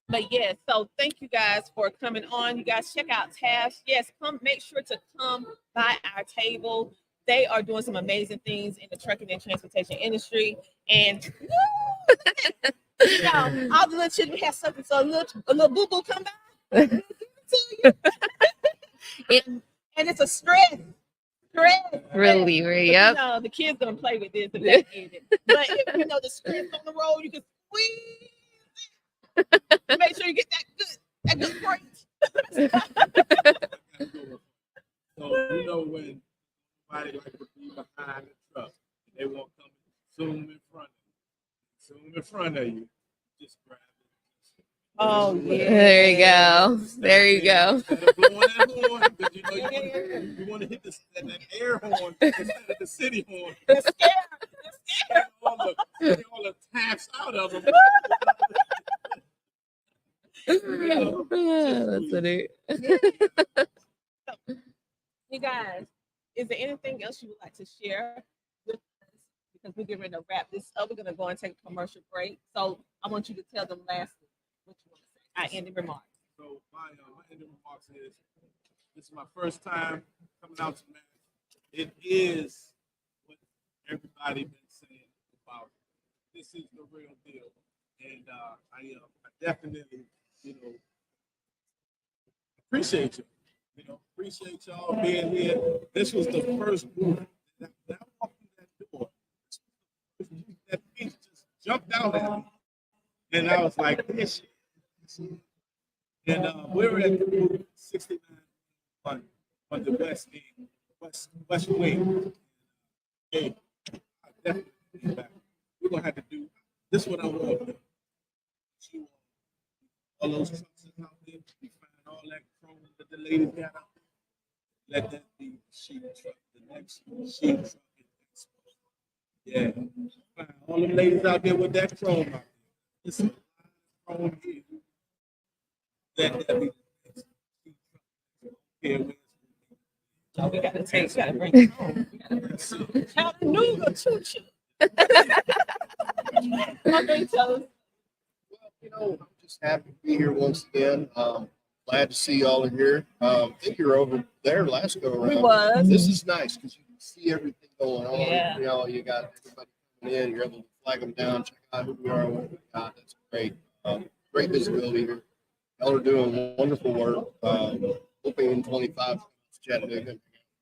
Speaker 5: But yes, so thank you guys for coming on. You guys check out Taft. Yes, come make sure to come by our table. They are doing some amazing things in the trucking and transportation industry. And you know, all the little children have something, so a little boo-boo come by. And it's a stress.
Speaker 14: Reliever, yep.
Speaker 5: You know, the kids gonna play with this if they get it. But if you know the stress on the road, you can squeeze it. Make sure you get that good freight.
Speaker 7: So you know when somebody like to be behind the truck, they won't come zoom in front of you. Just grab it.
Speaker 5: Oh yeah.
Speaker 14: There you go. There you go.
Speaker 7: Instead of blowing that horn, because you know you want to hit that air horn instead of the city horn.
Speaker 5: They're scared.
Speaker 7: All the taps out of them.
Speaker 14: That's funny.
Speaker 5: You guys, is there anything else you would like to share with us? Because we're getting ready to wrap this up. We're going to go and take a commercial break. So I want you to tell them lastly what you want to say. I ending remarks.
Speaker 7: So my ending remarks is, this is my first time coming out to Mass. It is what everybody been saying about it. This is the real deal. And I definitely, appreciate you. Appreciate y'all being here. This was the first group that walked through that door. That piece just jumped out at me. And I was like, this shit. And we're at the group 69 on the west wing. Hey, I definitely be back. We're gonna have to do this is what I want. All those trucks out there, we find all that chrome that the ladies got out there. Let that be the sheep truck, the next sheep truck. Yeah. Find all them ladies out there with that chrome out there. It's a chrome here. Let that be the next sheep truck. Yeah,
Speaker 5: so we gotta bring it home. Chattanooga choo-choo. Okay, tell us.
Speaker 15: Well, I'm just happy to be here once again. Glad to see y'all in here. I think you're over there last go around.
Speaker 5: We was.
Speaker 15: This is nice because you can see everything going on.
Speaker 5: Yeah.
Speaker 15: You got everybody coming in. You're able to flag them down, check out who we are, what we got. That's great. Great visibility here. Y'all are doing wonderful work. Hoping in 25 Chattanooga.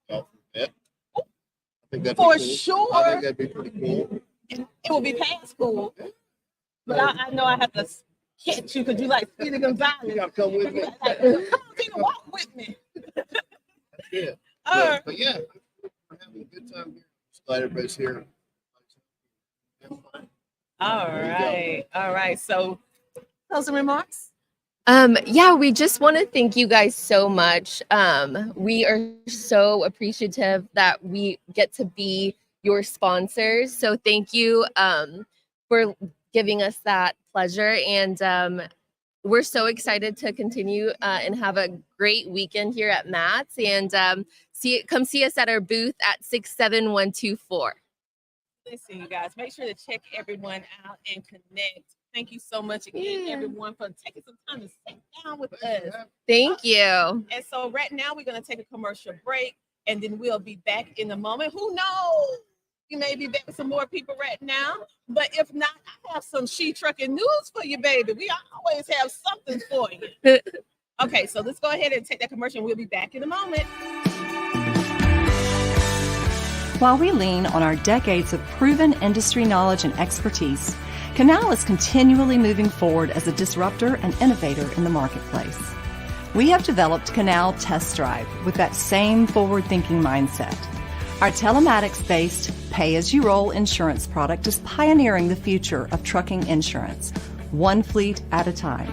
Speaker 15: For a bit. I think that'd
Speaker 5: For
Speaker 15: be cool.
Speaker 5: sure.
Speaker 15: I think that'd be pretty cool.
Speaker 5: It will be past school. But I know I have to catch you because you like Speedy Gonzalez.
Speaker 15: You gotta come with me.
Speaker 5: Like, come on, Tina, walk with me.
Speaker 15: Yeah. But yeah, we're having a good time here. Just glad everybody's here.
Speaker 5: All right. So, closing remarks.
Speaker 14: Yeah, we just want to thank you guys so much. We are so appreciative that we get to be your sponsors. So thank you for giving us that pleasure. And we're so excited to continue and have a great weekend here at Matt's. And come see us at our booth at 67124.
Speaker 5: Listen, you guys, make sure to check everyone out and connect. Thank you so much again, everyone, for taking some time to sit down with us.
Speaker 14: Thank you.
Speaker 5: And so right now we're going to take a commercial break, and then we'll be back in a moment. Who knows? We may be back with some more people right now. But if not, I have some She Trucking news for you, baby. We always have something for you. Okay, so let's go ahead and take that commercial, and we'll be back in a moment.
Speaker 13: While we lean on our decades of proven industry knowledge and expertise, Canal is continually moving forward as a disruptor and innovator in the marketplace. We have developed Canal Test Drive with that same forward-thinking mindset. Our telematics-based pay-as-you-roll insurance product is pioneering the future of trucking insurance, one fleet at a time.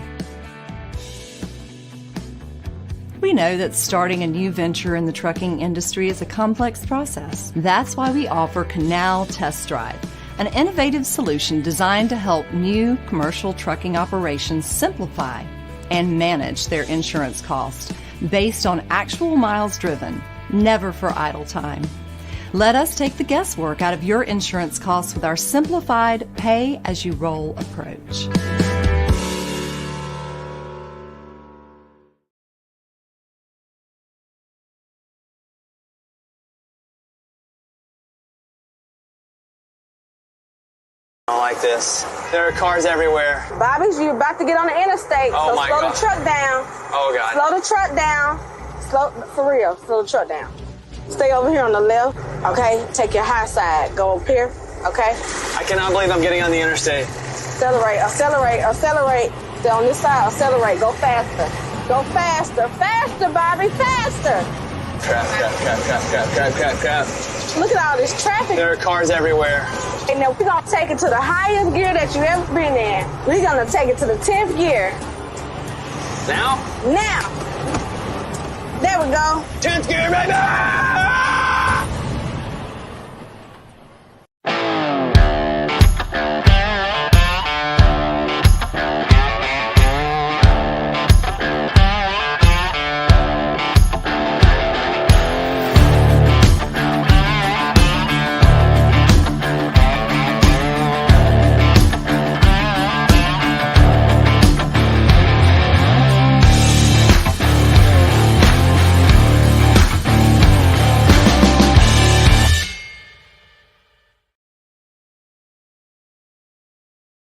Speaker 13: We know that starting a new venture in the trucking industry is a complex process. That's why we offer Canal Test Drive, an innovative solution designed to help new commercial trucking operations simplify and manage their insurance costs based on actual miles driven, never for idle time. Let us take the guesswork out of your insurance costs with our simplified pay-as-you-roll approach.
Speaker 11: I don't like this. There are cars everywhere.
Speaker 12: Bobby's, you about to get on the interstate,
Speaker 11: Oh
Speaker 12: so
Speaker 11: my
Speaker 12: slow
Speaker 11: God.
Speaker 12: the truck down.
Speaker 11: Oh God.
Speaker 12: Slow the truck down. Slow, for real, slow the truck down. Stay over here on the left, okay? Take your high side. Go up here, okay?
Speaker 11: I cannot believe I'm getting on the interstate.
Speaker 12: Accelerate, accelerate, accelerate. Stay on this side, accelerate. Go faster. Go faster. Faster, Bobby, faster.
Speaker 11: Crap.
Speaker 12: Look at all this traffic.
Speaker 11: There are cars everywhere.
Speaker 12: And now we're going to take it to the highest gear that you've ever been in. We're going to take it to the 10th gear.
Speaker 11: Now?
Speaker 12: Now. There we go.
Speaker 11: 10th gear, baby!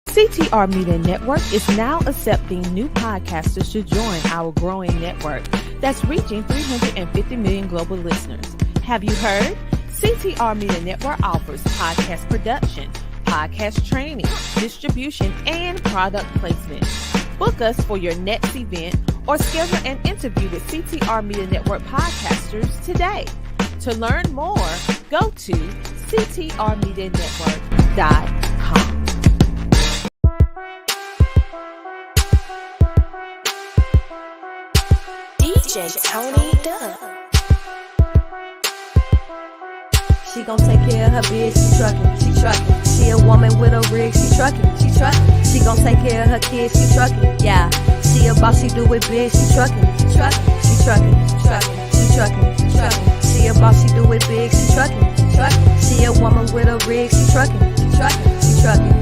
Speaker 1: CTR Media Network is now accepting new podcasters to join our growing network that's reaching 350 million global listeners. Have you heard? CTR Media Network offers podcast production, podcast training, distribution, and product placement. Book us for your next event or schedule an interview with CTR Media Network podcasters today. To learn more, go to ctrmedianetwork.com.
Speaker 3: DJ Tony Dubb.
Speaker 4: She gon' take care of her bitch, she truckin'. She a woman with a rig, she truckin'. She gon' take care of her kids, she truckin'. Yeah, she a boss, she do it big, she truckin'. She truckin'. She a boss, she do it big, she truckin'. She a woman with a rig, she truckin'. She truckin'.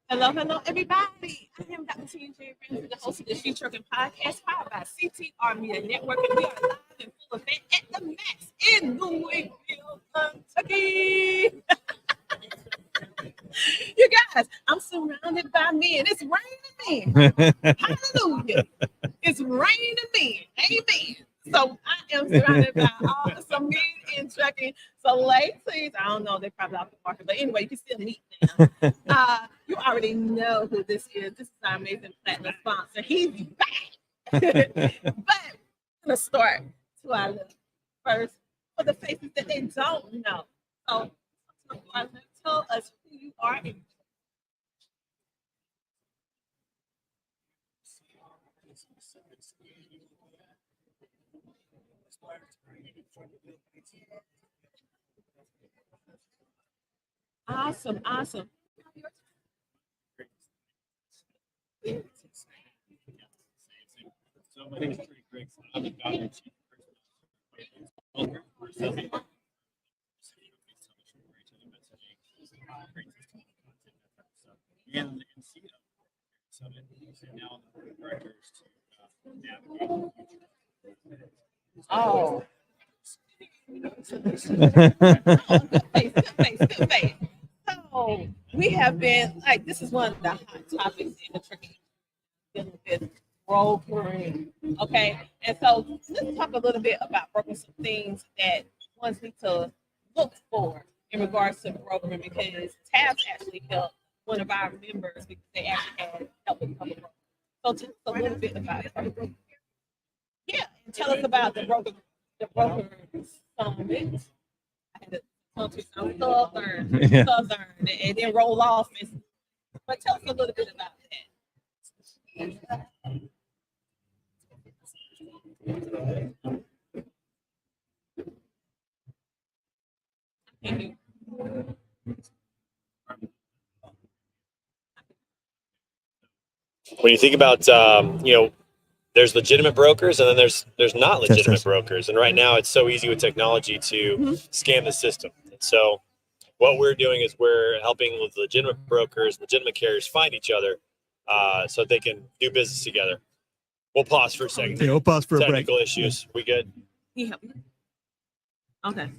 Speaker 5: Hello, everybody. I am Dr. TJ Ramsey, the host of the She Trucking Podcast, powered by CTR Media Network, and we are live in full effect at the Max in Louisville, Kentucky. You guys, I'm surrounded by men. It's raining men. Hallelujah. It's raining men. Amen. So I am surrounded by some men in trucking. So ladies, I don't know, they're probably off the market, but anyway, you can still meet them. You already know who this is. This is our amazing platinum sponsor. He's back. But I'm gonna start to our list first for the faces that they don't know. So tell us who you are. Awesome. Oh. Good face. so we have been like, this is one of the hot topics in the trucking dealing with brokering. Okay, and so let's talk a little bit about brokering, some things that ones need to look for in regards to brokering, because Tabs actually helped one of our members because they actually had help with broker. So tell us a little bit about it. Yeah, and tell us about the broker summit. I had to southern, and then roll off. But tell us a little bit about that.
Speaker 16: When you think about, there's legitimate brokers and then there's not legitimate brokers. And right now it's so easy with technology to scam the system. And so what we're doing is we're helping with legitimate brokers, legitimate carriers find each other so they can do business together. We'll pause for a second.
Speaker 17: Yeah, we'll pause for a break.
Speaker 16: Technical issues. We good?
Speaker 5: Yeah. Okay.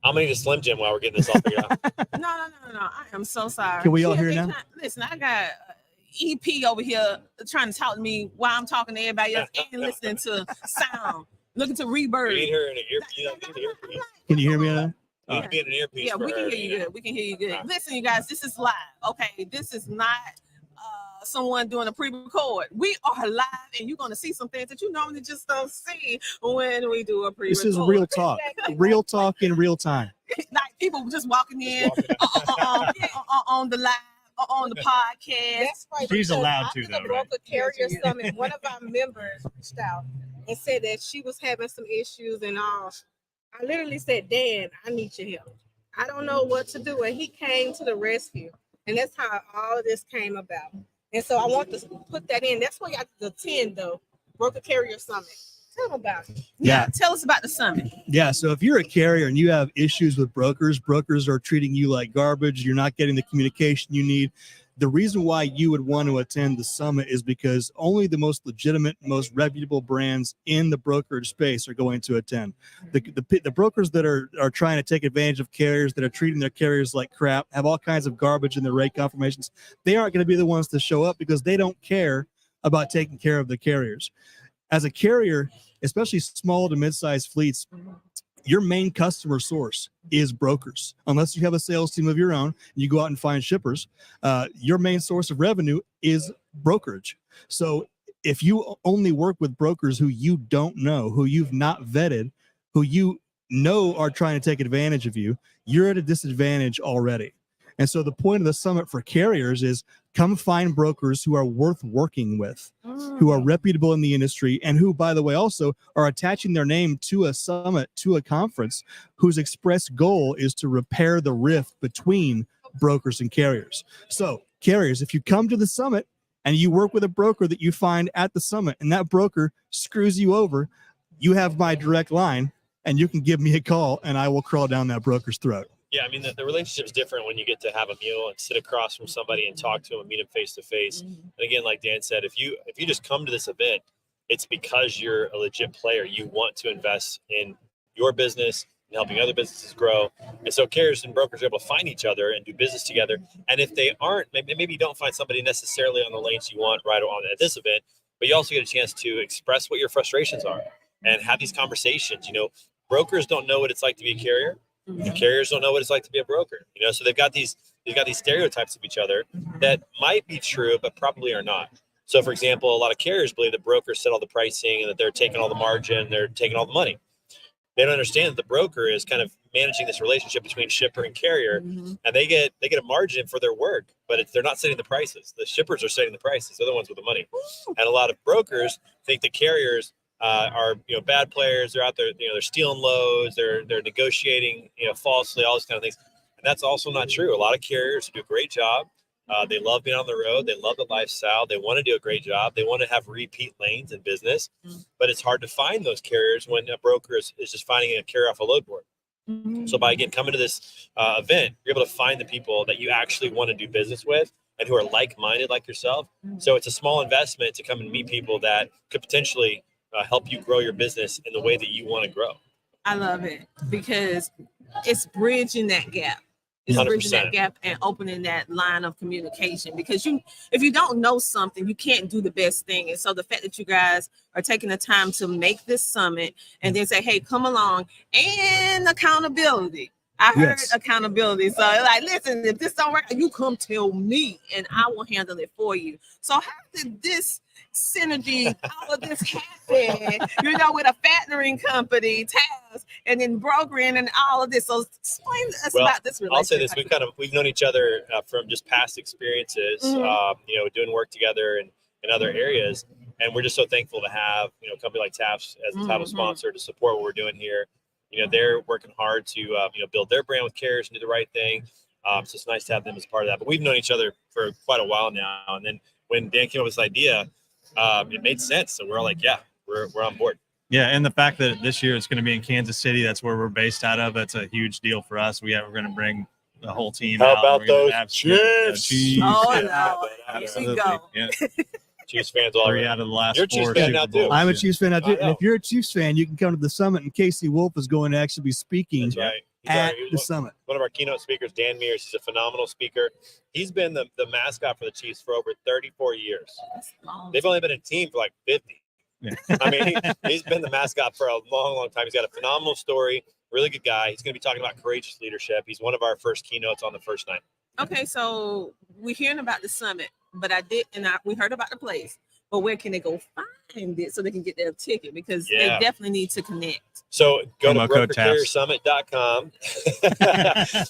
Speaker 16: I'm gonna need a Slim Jim while we're getting this all figured out.
Speaker 5: No. I am so sorry.
Speaker 17: Can we all hear now?
Speaker 5: Listen, I got EP over here trying to talk to me while I'm talking to everybody else and listening to sound, looking to reverb.
Speaker 16: We need her in an earpiece.
Speaker 17: Can you hear me now?
Speaker 16: You need to be in an earpiece.
Speaker 5: Yeah, we can hear you good. We can hear you good. Listen, you guys, this is live. Okay, this is not someone doing a pre-record. We are live, and you're going to see some things that you normally just don't see when we do a pre-record.
Speaker 17: This is real talk. Real talk in real time.
Speaker 5: Like people just walking in on the live, on the podcast.
Speaker 18: That's right.
Speaker 6: She's
Speaker 18: because
Speaker 6: allowed
Speaker 18: after
Speaker 6: to,
Speaker 18: the
Speaker 6: though,
Speaker 18: Broker
Speaker 6: right?
Speaker 18: Carrier Summit, one of our members reached out and said that she was having some issues and all. I literally said, Dan, I need your help. I don't know what to do. And he came to the rescue. And that's how all of this came about. And so I want to put that in. That's why you have to attend the Broker Carrier Summit. Tell them about it.
Speaker 17: Yeah.
Speaker 5: Tell us about the summit.
Speaker 17: Yeah. So if you're a carrier and you have issues with brokers are treating you like garbage, you're not getting the communication you need. The reason why you would want to attend the summit is because only the most legitimate, most reputable brands in the brokerage space are going to attend. The brokers that are trying to take advantage of carriers, that are treating their carriers like crap, have all kinds of garbage in their rate confirmations. They aren't going to be the ones to show up because they don't care about taking care of the carriers. As a carrier, especially small to mid-sized fleets, your main customer source is brokers. Unless you have a sales team of your own and you go out and find shippers, your main source of revenue is brokerage. So if you only work with brokers who you don't know, who you've not vetted, who you know are trying to take advantage of you, you're at a disadvantage already. And so the point of the summit for carriers is come find brokers who are worth working with, who are reputable in the industry, and who, by the way, also are attaching their name to a summit, to a conference, whose express goal is to repair the rift between brokers and carriers. So carriers, if you come to the summit and you work with a broker that you find at the summit and that broker screws you over, you have my direct line and you can give me a call and I will crawl down that broker's throat.
Speaker 16: Yeah, I mean, the relationship's different when you get to have a meal and sit across from somebody and talk to them and meet them face to face. And again, like Dan said, if you just come to this event, it's because you're a legit player. You want to invest in your business and helping other businesses grow. And so carriers and brokers are able to find each other and do business together. And if they aren't, maybe you don't find somebody necessarily on the lanes you want right on at this event, but you also get a chance to express what your frustrations are and have these conversations. You know, brokers don't know what it's like to be a carrier. And carriers don't know what it's like to be a broker, you know, so they've got these stereotypes of each other that might be true, but probably are not. So, for example, a lot of carriers believe that brokers set all the pricing and that they're taking all the margin, they're taking all the money. They don't understand that the broker is kind of managing this relationship between shipper and carrier, and they get a margin for their work, but they're not setting the prices. The shippers are setting the prices; they're the ones with the money. And a lot of brokers think the carriers are bad players. They're out there, they're stealing loads. They're negotiating, falsely, all these kind of things. And that's also not true. A lot of carriers do a great job. They love being on the road. They love the lifestyle. They want to do a great job. They want to have repeat lanes in business. But it's hard to find those carriers when a broker is just finding a carrier off a load board. So by coming to this event, you're able to find the people that you actually want to do business with and who are like-minded like yourself. So it's a small investment to come and meet people that could potentially help you grow your business in the way that you want to grow.
Speaker 5: I love it because it's bridging that gap. It's bridging
Speaker 16: 100%.
Speaker 5: that gap and opening that line of communication, because if you don't know something, you can't do the best thing. And so the fact that you guys are taking the time to make this summit and then say, hey, come along, and accountability. I heard accountability. So like, listen, if this don't work, you come tell me and I will handle it for you. So how did this synergy, all of this happen, with a factoring company, TAS, and then brokering and all of this? So explain to us about this relationship.
Speaker 16: I'll say this: we've known each other from just past experiences, doing work together in other areas, and we're just so thankful to have a company like TAFS as a title sponsor to support what we're doing here. They're working hard to build their brand with carriers and do the right thing. So it's nice to have them as part of that. But we've known each other for quite a while now, and then when Dan came up with this idea, it made sense. So we're all like, yeah, we're on board.
Speaker 6: Yeah, and the fact that this year it's going to be in Kansas City, that's where we're based out of. That's a huge deal for us. We're going to bring the whole team.
Speaker 16: How
Speaker 6: out.
Speaker 16: about
Speaker 6: We're gonna
Speaker 16: those
Speaker 6: have
Speaker 16: Chiefs?
Speaker 6: Chiefs.
Speaker 5: Oh,
Speaker 6: Yeah,
Speaker 5: no.
Speaker 6: absolutely.
Speaker 5: Here we go.
Speaker 6: Yeah.
Speaker 16: Chiefs fans all
Speaker 6: 3
Speaker 16: around.
Speaker 6: out of the last
Speaker 16: You're a Chiefs
Speaker 6: 4
Speaker 16: fan
Speaker 6: Super
Speaker 16: now, too.
Speaker 6: Bowls.
Speaker 17: I'm a Chiefs fan.
Speaker 16: I
Speaker 17: And
Speaker 16: know.
Speaker 17: if you're a Chiefs fan, you can come to the summit, and Casey Wolf is going to actually be speaking
Speaker 16: That's right.
Speaker 17: at the summit.
Speaker 16: One of our keynote speakers, Dan Mears, he's a phenomenal speaker. He's been the mascot for the Chiefs for over 34 years. They've only been a team for like 50.
Speaker 6: Yeah.
Speaker 16: I mean, he's been the mascot for a long, long time. He's got a phenomenal story, really good guy. He's going to be talking about courageous leadership. He's one of our first keynotes on the first night.
Speaker 5: Okay, so we're hearing about the summit, but we heard about the place. But where can they go find it so they can get their ticket? Because they definitely need to connect.
Speaker 16: So go
Speaker 6: Promo
Speaker 16: to
Speaker 6: code TAFS.
Speaker 16: brokercarriersummit.com.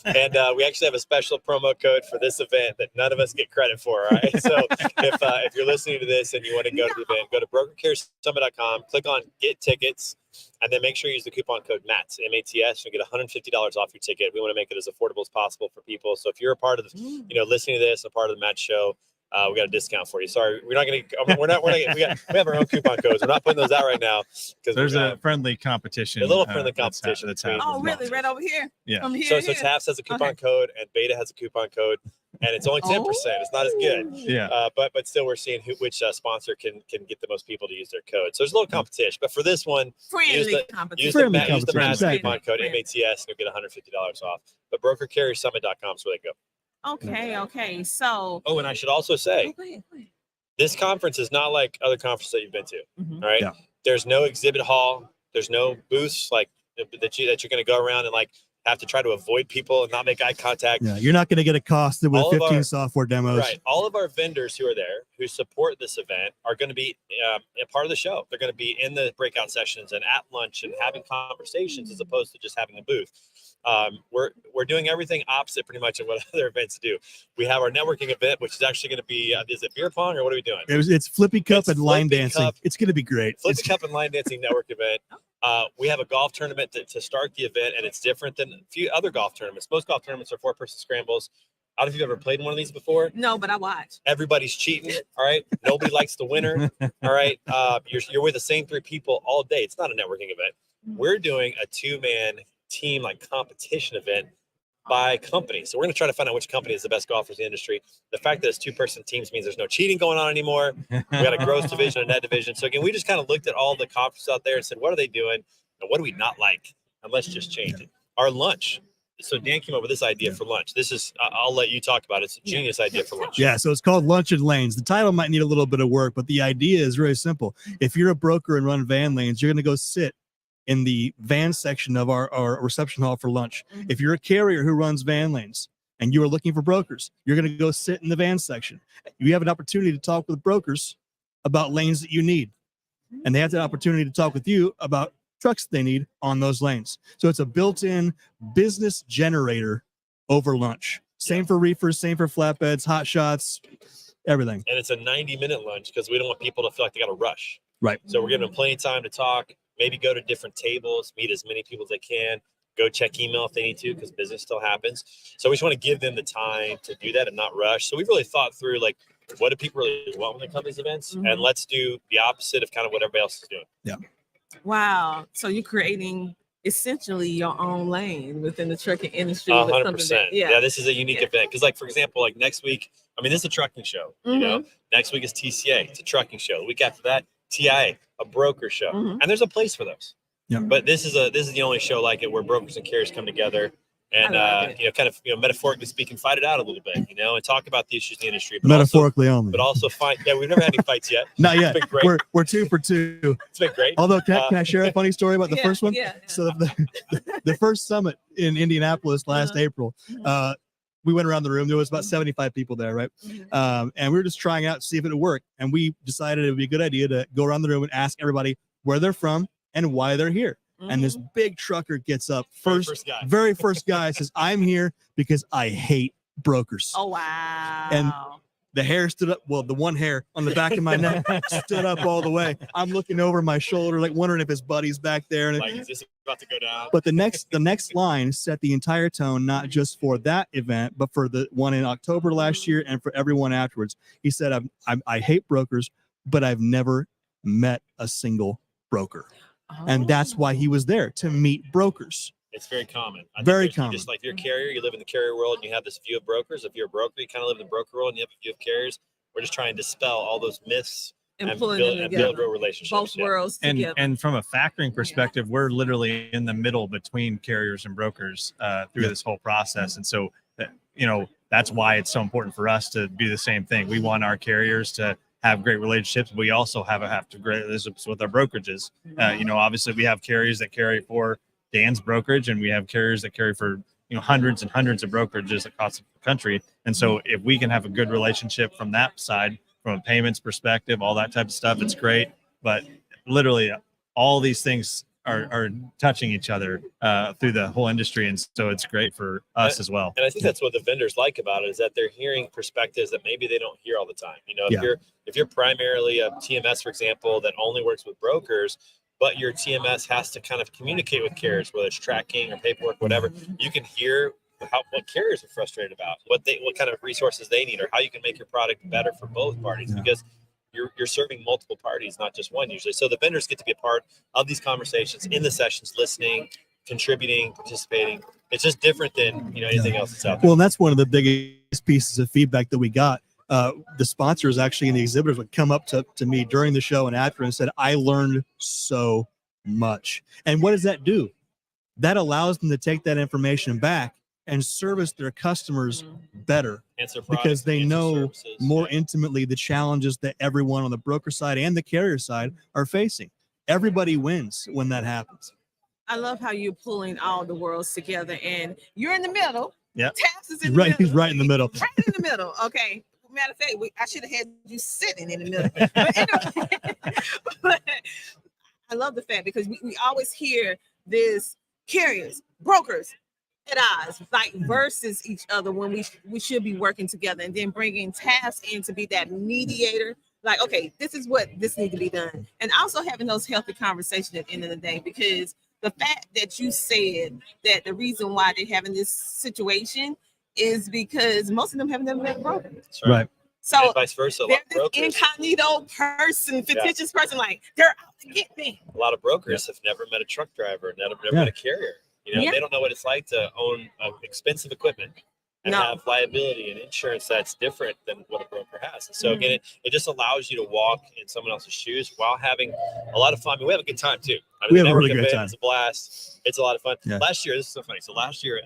Speaker 16: And we actually have a special promo code for this event that none of us get credit for. All right. So if you're listening to this and you want to go to the event, go to brokercarriersummit.com, click on get tickets, and then make sure you use the coupon code MATS, MATS. You'll get $150 off your ticket. We want to make it as affordable as possible for people. So if you're a part of the, listening to this, a part of the MATS show, we got a discount for you. Sorry, we're not going to. We have our own coupon codes. We're not putting those out right now because
Speaker 6: There's a friendly competition.
Speaker 16: A little friendly competition.
Speaker 6: That's
Speaker 16: between-
Speaker 5: Oh, really? Right over here?
Speaker 6: Yeah.
Speaker 5: From here.
Speaker 16: So TAFS has a coupon code and Beta has a coupon code, and it's only 10%. It's not as good.
Speaker 6: Yeah.
Speaker 16: But still, we're seeing which sponsor can get the most people to use their code. So there's a little competition. But for this one,
Speaker 5: Friendly
Speaker 16: use
Speaker 5: competition.
Speaker 16: the MATS
Speaker 17: exactly.
Speaker 16: coupon code MATS, and you'll get $150 off. But brokercarriersummit.com is where they go.
Speaker 5: Okay. So.
Speaker 16: Oh, and I should also say,
Speaker 5: Go ahead.
Speaker 16: this conference is not like other conferences that you've been to.
Speaker 5: Mhm.
Speaker 16: All right.
Speaker 17: Yeah.
Speaker 16: There's no exhibit hall. There's no booths like that you're going to go around and like have to try to avoid people and not make eye contact.
Speaker 17: Yeah, you're not going to get accosted with
Speaker 16: All of
Speaker 17: 15
Speaker 16: our-
Speaker 17: software demos.
Speaker 16: Right. All of our vendors who are there, who support this event, are going to be a part of the show. They're going to be in the breakout sessions and at lunch and having conversations as opposed to just having a booth. We're doing everything opposite pretty much of what other events do. We have our networking event, which is actually going to be, is it beer pong or what are we doing?
Speaker 17: It's Flippy Cup
Speaker 16: It's
Speaker 17: and line
Speaker 16: Flippy
Speaker 17: dancing.
Speaker 16: Cup.
Speaker 17: It's going to be great.
Speaker 16: Flip the Cup and Line Dancing Network event. We have a golf tournament to start the event, and it's different than a few other golf tournaments. Most golf tournaments are 4-person scrambles. I don't know if you've ever played in one of these before.
Speaker 5: No, but I watch.
Speaker 16: Everybody's cheating. All right. Nobody likes the winner. All right. You're with the same 3 people all day. It's not a networking event. We're doing a 2-man team like competition event by company. So we're going to try to find out which company is the best golfers in the industry. The fact that it's 2-person teams means there's no cheating going on anymore. We got a gross division and net division. So again, we just kind of looked at all the conferences out there and said, what are they doing? And what do we not like? And let's just change it. Our lunch. So Dan came up with this idea for lunch. This is, I'll let you talk about it. It's a genius idea for lunch.
Speaker 17: Yeah, so it's called Lunch and Lanes. The title might need a little bit of work, but the idea is very simple. If you're a broker and run van lanes, you're going to go sit in the van section of our reception hall for lunch. If you're a carrier who runs van lanes and you are looking for brokers, you're going to go sit in the van section. You have an opportunity to talk with brokers about lanes that you need. And they have the opportunity to talk with you about trucks they need on those lanes. So it's a built-in business generator over lunch. Same for reefers, same for flatbeds, hot shots, everything.
Speaker 16: And it's a 90-minute lunch because we don't want people to feel like they got to rush.
Speaker 17: Right.
Speaker 16: So we're giving them plenty of time to talk, maybe go to different tables, meet as many people as they can, go check email if they need to because business still happens. So we just want to give them the time to do that and not rush. So we've really thought through, like, what do people really want when they come to these events? And let's do the opposite of kind of what everybody else is doing.
Speaker 17: Yeah.
Speaker 5: Wow. So you're creating essentially your own lane within the trucking industry. with something
Speaker 16: 100%.
Speaker 5: that-
Speaker 16: Yeah, this is a unique event because, like, for example, like next week, I mean, this is a trucking show. You know, next week is TCA. It's a trucking show. The week after that, TIA, a broker show. And there's a place for those.
Speaker 17: Yeah.
Speaker 16: But this is the only show like it where brokers and carriers come together and kind of metaphorically speaking, fight it out a little bit, and talk about the issues in the industry. But
Speaker 17: Metaphorically
Speaker 16: also,
Speaker 17: only.
Speaker 16: But also fight. Yeah, we've never had any fights yet.
Speaker 17: Not yet.
Speaker 16: It's been great.
Speaker 17: We're 2 for 2.
Speaker 16: It's been great.
Speaker 17: Although, can I share a funny story about the
Speaker 5: Yeah,
Speaker 17: first one?
Speaker 5: yeah.
Speaker 17: So the first summit in Indianapolis last April, we went around the room. There was about 75 people there, right? And we were just trying out to see if it would work. And we decided it would be a good idea to go around the room and ask everybody where they're from and why they're here. And this big trucker gets up very first guy says, "I'm here because I hate brokers."
Speaker 5: Oh, wow.
Speaker 17: And the hair stood up. Well, the one hair on the back of my neck stood up all the way. I'm looking over my shoulder, like wondering if his buddy's back there. And
Speaker 16: Like, is this about to go down?
Speaker 17: but the next line set the entire tone, not just for that event, but for the one in October last year and for everyone afterwards. He said, I hate brokers, but I've never met a single broker. And that's why he was there, to meet brokers.
Speaker 16: It's very common.
Speaker 17: Very
Speaker 16: there's-
Speaker 17: common.
Speaker 16: Just like you're a carrier, you live in the carrier world and you have this view of brokers. If you're a broker, you kind of live in the broker world and you have a view of carriers. We're just trying to dispel all those myths and
Speaker 5: pulling
Speaker 16: build,
Speaker 5: them
Speaker 16: and
Speaker 5: together.
Speaker 16: build real relationships.
Speaker 5: Both worlds together.
Speaker 6: And from a factoring perspective, we're literally in the middle between carriers and brokers through this whole process. And so, that's why it's so important for us to do the same thing. We want our carriers to have great relationships. But we also have to great relationships with our brokerages. Obviously we have carriers that carry for Dan's brokerage, and we have carriers that carry for hundreds and hundreds of brokerages across the country. And so if we can have a good relationship from that side, from a payments perspective, all that type of stuff, it's great. But literally all these things are touching each other through the whole industry. And so it's great for us as well.
Speaker 16: And I think that's what the vendors like about it, is that they're hearing perspectives that maybe they don't hear all the time. If you're primarily a TMS, for example, that only works with brokers, but your TMS has to kind of communicate with carriers, whether it's tracking or paperwork, whatever, you can hear what carriers are frustrated about, what kind of resources they need, or how you can make your product better for both parties, because you're serving multiple parties, not just one usually. So the vendors get to be a part of these conversations, in the sessions, listening, contributing, participating. It's just different than anything else that's out there.
Speaker 17: Well, that's one of the biggest pieces of feedback that we got. The sponsors actually and the exhibitors would come up to me during the show and after and said, "I learned so much." And what does that do? That allows them to take that information back and service their customers better, because they know more intimately the challenges that everyone on the broker side and the carrier side are facing. Everybody wins when that happens.
Speaker 5: I love how you're pulling all the worlds together, and you're in the middle.
Speaker 17: Yeah,
Speaker 5: Taps is in the middle.
Speaker 17: He's right in the middle.
Speaker 5: Right in the middle. Okay. Matter of fact, I should have had you sitting in the middle. But anyway, but I love the fact, because we always hear this carriers, brokers at odds, like versus each other, when we should be working together, and then bringing tasks in to be that mediator. Like, okay, this is what this needs to be done. And also having those healthy conversations at the end of the day, because the fact that you said that the reason why they're having this situation is because most of them have never met a broker.
Speaker 17: Right.
Speaker 5: So
Speaker 16: and vice versa. A lot
Speaker 5: they're
Speaker 16: of
Speaker 5: this
Speaker 16: brokers,
Speaker 5: incognito person, fictitious person, like they're out to get me.
Speaker 16: a lot of brokers have never met a truck driver, never
Speaker 17: Yeah.
Speaker 16: met a carrier.
Speaker 5: Yeah.
Speaker 16: They don't know what it's like to own expensive equipment and have liability and insurance that's different than what a broker has. And so again, it just allows you to walk in someone else's shoes while having a lot of fun. I mean, we have a good time too.
Speaker 17: We have
Speaker 16: the
Speaker 17: a really
Speaker 16: network
Speaker 17: great
Speaker 16: event
Speaker 17: time.
Speaker 16: is a blast. It's a lot of fun.
Speaker 17: Yeah.
Speaker 16: Last year, this is so funny. So last year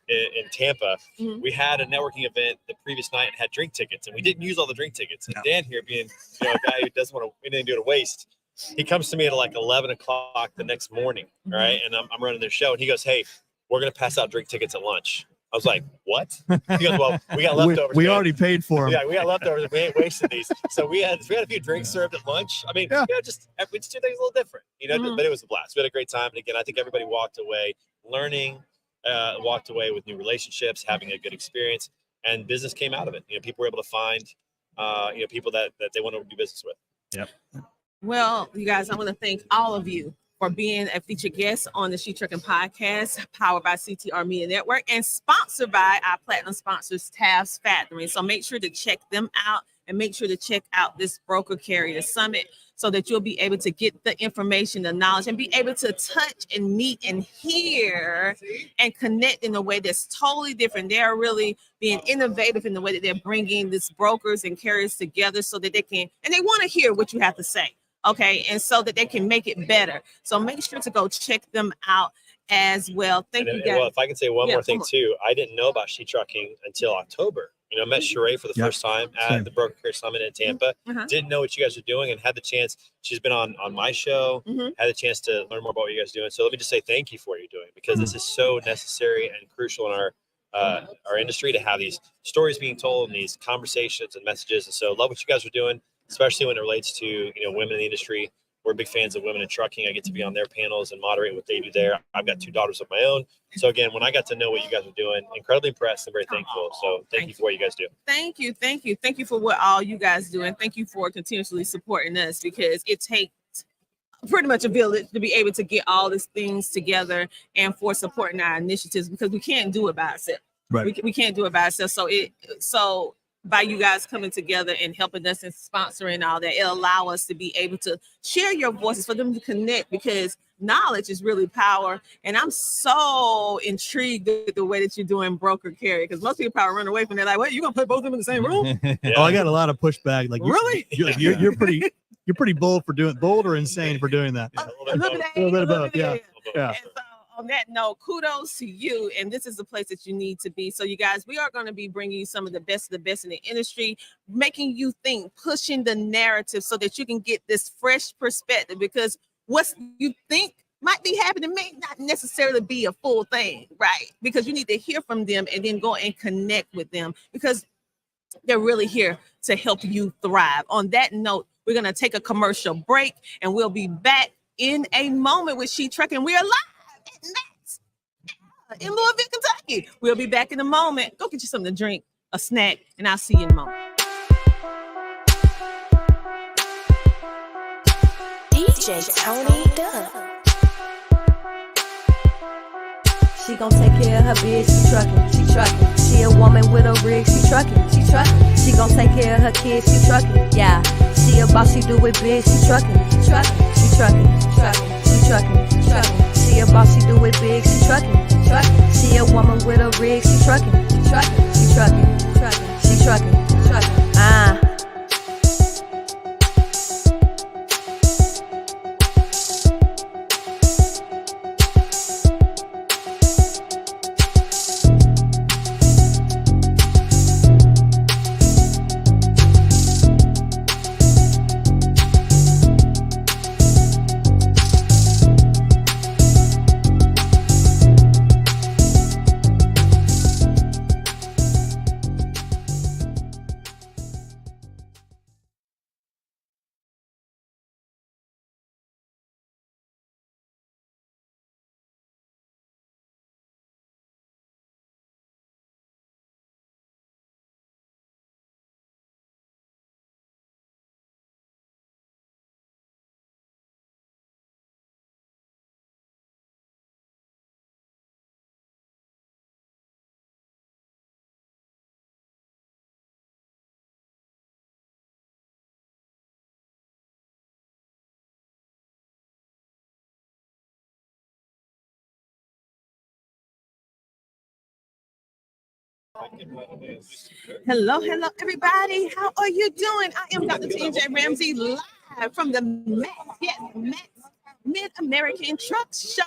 Speaker 16: in Tampa, we had a networking event the previous night and had drink tickets, and we didn't use all the drink tickets. And Dan here, being a guy who doesn't want to anything to do to waste, he comes to me at like 11 o'clock the next morning, right? And I'm running their show, and he goes, "Hey, we're gonna pass out drink tickets at lunch." I was like, "What?" He goes, "Well, we got leftovers.
Speaker 17: We
Speaker 16: man.
Speaker 17: already paid for them.
Speaker 16: Yeah, we got leftovers. We ain't wasting these." So we had a few drinks served at lunch. I mean, we just do things a little different, But it was a blast. We had a great time, and again, I think everybody walked away learning, walked away with new relationships, having a good experience, and business came out of it. People were able to find, people that they want to do business with.
Speaker 6: Yep.
Speaker 5: Well, you guys, I want to thank all of you for being a featured guest on the She Trucking Podcast, powered by CTR Media Network and sponsored by our platinum sponsors, Taft Factory. So make sure to check them out, and make sure to check out this Broker Carrier Summit, so that you'll be able to get the information, the knowledge, and be able to touch and meet and hear and connect in a way that's totally different. They're really being innovative in the way that they're bringing these brokers and carriers together, so that they can, and they want to hear what you have to say. Okay, and so that they can make it better. So make sure to go check them out. as well. Thank you, guys.
Speaker 16: Well, if I can say one
Speaker 5: Yeah,
Speaker 16: more thing
Speaker 5: come on.
Speaker 16: too, I didn't know about She Trucking until October. You know, I met Sheree for the
Speaker 17: Yep.
Speaker 16: first time at
Speaker 17: Same.
Speaker 16: the Broker Care Summit in Tampa.
Speaker 5: Uh-huh.
Speaker 16: Didn't know what you guys were doing and had the chance. She's been on my show,
Speaker 5: Mhm.
Speaker 16: had the chance to learn more about what you guys are doing. So let me just say thank you for what you're doing, because this is so necessary and crucial in our industry to have these stories being told and these conversations and messages. And so love what you guys are doing, especially when it relates to, you know, women in the industry. We're big fans of women in trucking. I get to be on their panels and moderate what they do there. I've got 2 daughters of my own. So again, when I got to know what you guys are doing, incredibly impressed and very thankful. So thank you for what you guys do.
Speaker 5: Thank you. Thank you for what all you guys do, and thank you for continuously supporting us, because it takes pretty much a village to be able to get all these things together and for supporting our initiatives, because we can't do it by ourselves.
Speaker 17: Right.
Speaker 5: We can't do it by ourselves. So by you guys coming together and helping us and sponsoring all that, it allow us to be able to share your voices, for them to connect, because knowledge is really power. And I'm so intrigued with the way that you're doing broker carry, because most people probably run away from it. Like, what, you gonna put both of them in the same room?
Speaker 17: Oh, I got a lot of pushback. Like,
Speaker 5: Really?
Speaker 17: You're pretty bold or insane for doing that.
Speaker 5: A little bit
Speaker 17: A little bit of both.
Speaker 5: bit
Speaker 17: Yeah.
Speaker 5: of-
Speaker 17: Yeah.
Speaker 5: And so on that note, kudos to you. And this is the place that you need to be. So you guys, we are going to be bringing you some of the best in the industry, making you think, pushing the narrative so that you can get this fresh perspective, because what you think might be happening may not necessarily be a full thing, right? Because you need to hear from them and then go and connect with them, because they're really here to help you thrive. On that note, we're going to take a commercial break, and we'll be back in a moment with She Trucking. We are live at Matt's in Louisville, Kentucky. We'll be back in a moment. Go get you something to drink, a snack, and I'll see you in a moment.
Speaker 3: DJ Tony Dubb.
Speaker 4: She gon' take care of her bitch, she truckin'. She a woman with a rig, she truckin'. She gon' take care of her kids, she truckin'. Yeah, she a boss, she do it big, she truckin'. She truckin'. She a boss, she do it big, she truckin'. She a woman with a rig, she truckin'. She truckin'.
Speaker 5: Hello, everybody. How are you doing? I am Dr. TJ Ramsey, live from the Matt's Mid-American Truck Show,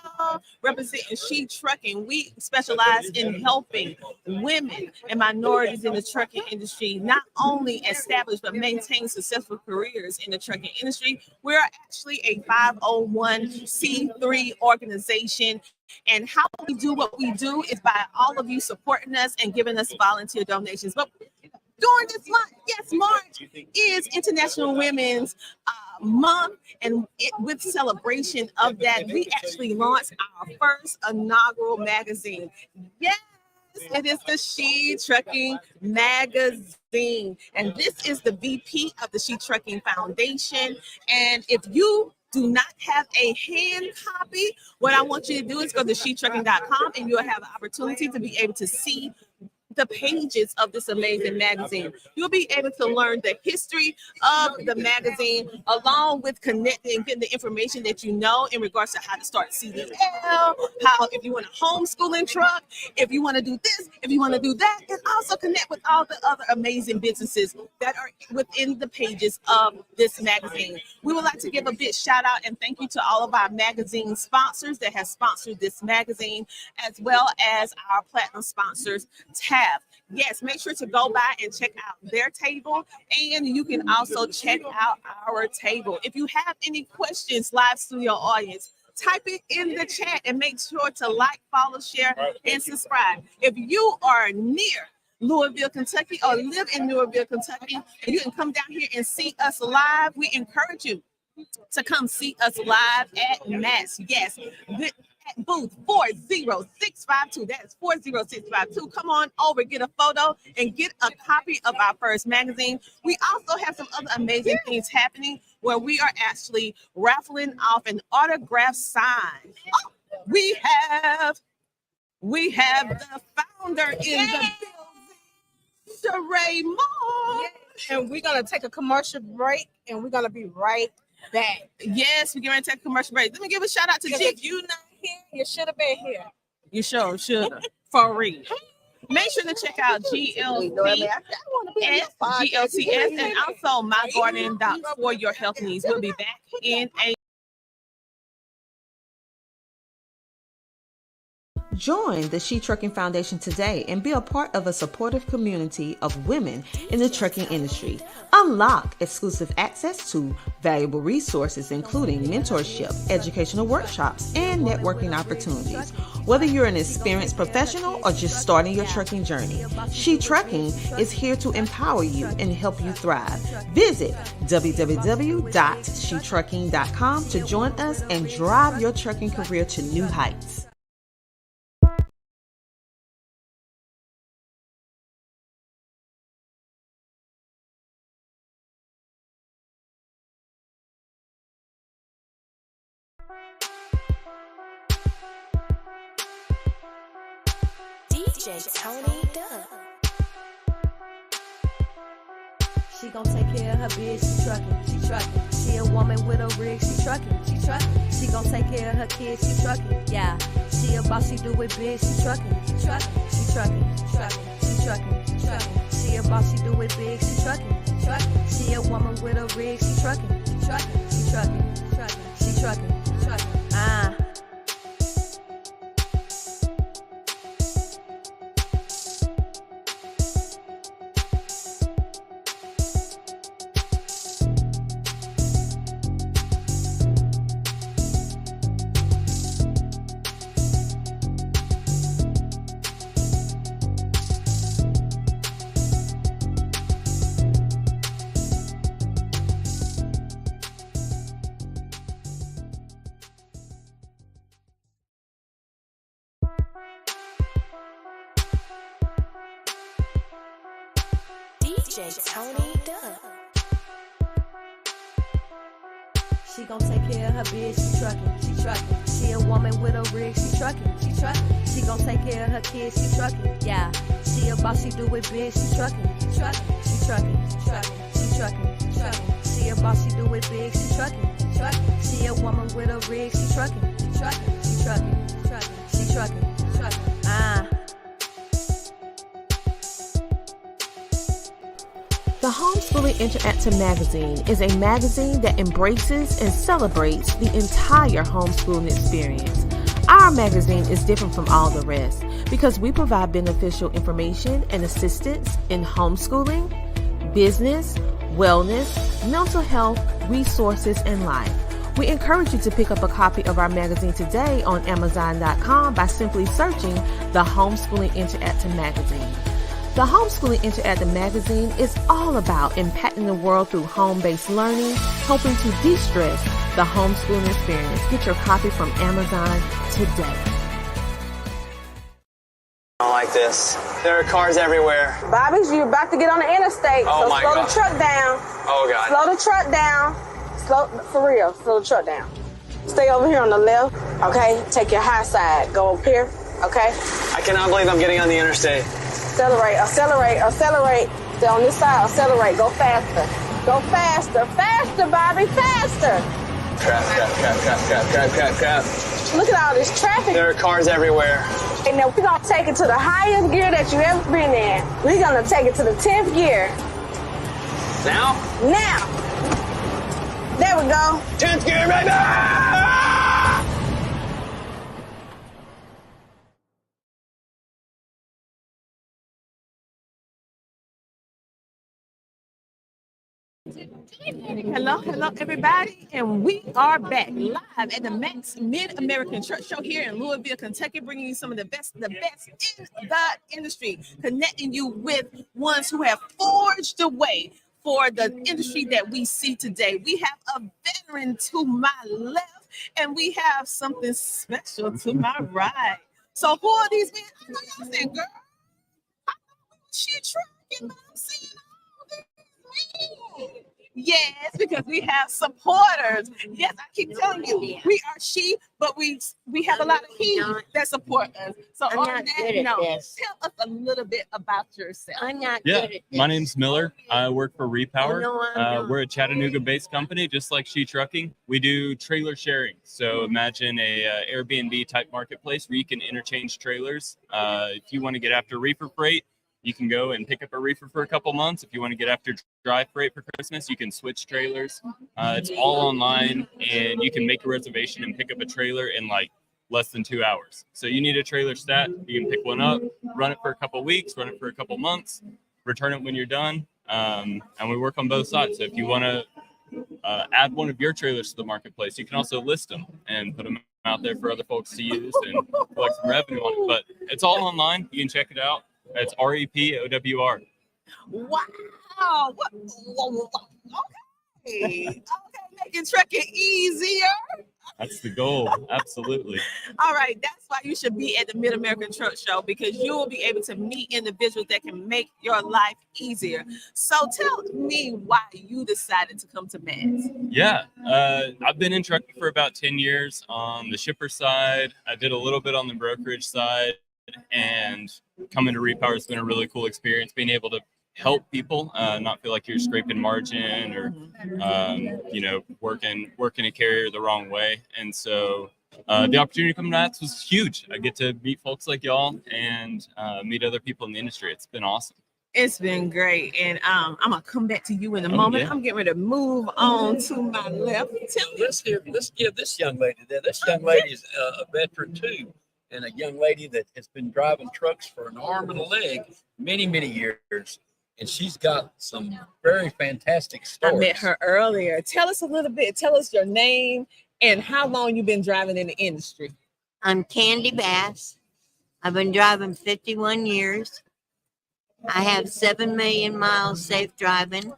Speaker 5: representing She Trucking. We specialize in helping women and minorities in the trucking industry not only establish but maintain successful careers in the trucking industry. We're actually a 501c3 organization. And how we do what we do is by all of you supporting us and giving us volunteer donations. But during this month, yes, March is International Women's Month, and with celebration of that, we actually launched our first inaugural magazine. Yes, it is the She Trucking magazine, and this is the VP of the She Trucking Foundation. And if you do not have a hand copy, what I want you to do is go to shetrucking.com, and you'll have an opportunity to be able to see the pages of this amazing magazine. You'll be able to learn the history of the magazine, along with connecting and getting the information that you know in regards to how to start CDL, how if you want a homeschooling truck, if you want to do this, if you want to do that, and also connect with all the other amazing businesses that are within the pages of this magazine. We would like to give a big shout out and thank you to all of our magazine sponsors that have sponsored this magazine, as well as our platinum sponsors, TAF. Yes, make sure to go by and check out their table, and you can also check out our table. If you have any questions, live studio audience, type it in the chat and make sure to like, follow, share, and subscribe. If you are near Louisville, Kentucky, or live in Louisville, Kentucky, and you can come down here and see us live, we encourage you to come see us live at Mass. Yes, at booth 40652. That is 40652. Come on over, get a photo, and get a copy of our first magazine. We also have some other amazing things happening where we are actually raffling off an autograph sign. Oh, we have the founder in the building, Sheree Moore.
Speaker 18: And we're gonna take a commercial break, and we're gonna be right back.
Speaker 5: Yes, we're going to take a commercial break. Let me give a shout out to G.
Speaker 18: If you're not here, you should have been here.
Speaker 5: You sure should have. For real. Make sure to check out GLTS, and also My Garden Doc for your health needs. We'll be back in a
Speaker 1: Join the She Trucking Foundation today and be a part of a supportive community of women in the trucking industry. Unlock exclusive access to valuable resources, including mentorship, educational workshops, and networking opportunities. Whether you're an experienced professional or just starting your trucking journey, She Trucking is here to empower you and help you thrive. Visit www.shetrucking.com to join us and drive your trucking career to new heights.
Speaker 3: DJ Tony Duck.
Speaker 4: She gon' take care of her bitch, she truckin'. She a woman with a rig, she truckin'. She gon' take care of her kids, she truckin'. Yeah, she a boss, she do it big, she truckin'. She truckin'. She a boss, she do it big, she truckin'. She a woman with a rig, she truckin'. She truckin'.
Speaker 3: DJ Tony Duck.
Speaker 4: She gon' take care of her bitch, she truckin'. She a woman with a rig, she truckin'. She gon' take care of her kids, she truckin'. Yeah, she a boss, she do it big, she truckin'. She a boss, she do it big, she truckin'. She a woman with a rig, she truckin'. She truckin'.
Speaker 1: The Homeschooling Interactive Magazine is a magazine that embraces and celebrates the entire homeschooling experience. Our magazine is different from all the rest because we provide beneficial information and assistance in homeschooling, business, wellness, mental health, resources, and life. We encourage you to pick up a copy of our magazine today on Amazon.com by simply searching the Homeschooling Interactive Magazine. The Homeschooling Interactive Magazine is all about impacting the world through home-based learning, helping to de-stress the homeschooling experience. Get your copy from Amazon today.
Speaker 11: I don't like this. There are cars everywhere.
Speaker 12: Bobby's, you're about to get on the interstate.
Speaker 11: Oh
Speaker 12: so
Speaker 11: my
Speaker 12: slow
Speaker 11: God.
Speaker 12: the truck down.
Speaker 11: Oh, God.
Speaker 12: Slow the truck down. For real, slow the truck down. Stay over here on the left, okay? Take your high side. Go up here, okay?
Speaker 11: I cannot believe I'm getting on the interstate.
Speaker 12: Accelerate, accelerate, accelerate. Stay on this side, accelerate. Go faster. Go faster, faster, Bobby, faster.
Speaker 11: Crap.
Speaker 12: Look at all this traffic.
Speaker 11: There are cars everywhere.
Speaker 12: And now we're gonna take it to the highest gear that you've ever been in. We're gonna take it to the 10th gear.
Speaker 11: Now?
Speaker 12: Now. There we go.
Speaker 11: 10th gear, baby!
Speaker 5: Hello, everybody, and we are back live at the Max Mid-American Truck Show here in Louisville, Kentucky, bringing you some of the best in the industry, connecting you with ones who have forged the way for the industry that we see today. We have a veteran to my left, and we have something special to my right. So who are these men? I know y'all saying, girl, I know she trucking, but I'm seeing all these men. Yes, because we have supporters. Yes, I keep telling you, we are she, but we have a lot of he that support us. So
Speaker 19: I'm
Speaker 5: on
Speaker 19: not
Speaker 5: that
Speaker 19: good at
Speaker 5: note,
Speaker 19: this.
Speaker 5: tell us a little bit about yourself.
Speaker 19: I'm not
Speaker 20: Yeah,
Speaker 19: good at this.
Speaker 20: my name's Miller. I work for
Speaker 19: Oh,
Speaker 20: Repower.
Speaker 19: no, I'm not.
Speaker 20: We're a Chattanooga-based company, just like She Trucking. We do trailer sharing. So imagine a Airbnb type marketplace where you can interchange trailers. If you want to get after reefer freight, you can go and pick up a reefer for a couple months. If you want to get after dry freight for Christmas, you can switch trailers. It's all online, and you can make a reservation and pick up a trailer in like less than 2 hours. So you need a trailer stat, you can pick one up, run it for a couple weeks, run it for a couple months, return it when you're done. And we work on both sides. So if you want to add one of your trailers to the marketplace, you can also list them and put them out there for other folks to use and collect some revenue on it. But it's all online. You can check it out. It's REPOWR.
Speaker 5: Wow. What? Okay, making trucking easier.
Speaker 20: That's the goal. Absolutely.
Speaker 5: All right, that's why you should be at the Mid-American Truck Show, because you will be able to meet individuals that can make your life easier. So tell me why you decided to come to Max.
Speaker 20: Yeah, I've been in trucking for about 10 years on the shipper side. I did a little bit on the brokerage side, and coming to Repower has been a really cool experience, being able to help people not feel like you're scraping margin or working a carrier the wrong way. And so the opportunity to come to Max was huge. I get to meet folks like y'all and meet other people in the industry. It's been awesome.
Speaker 5: It's been great, and I'm gonna come back to you in a moment.
Speaker 20: Yeah.
Speaker 5: I'm getting ready to move on to my left.
Speaker 21: Let's give this young lady there. This young lady is a veteran too, and a young lady that has been driving trucks for an arm and a leg many years, and she's got some very fantastic stories.
Speaker 5: I met her earlier. Tell us a little bit. Tell us your name and how long you've been driving in the industry.
Speaker 19: I'm Candy Bass. I've been driving 51 years. I have 7 million miles safe driving.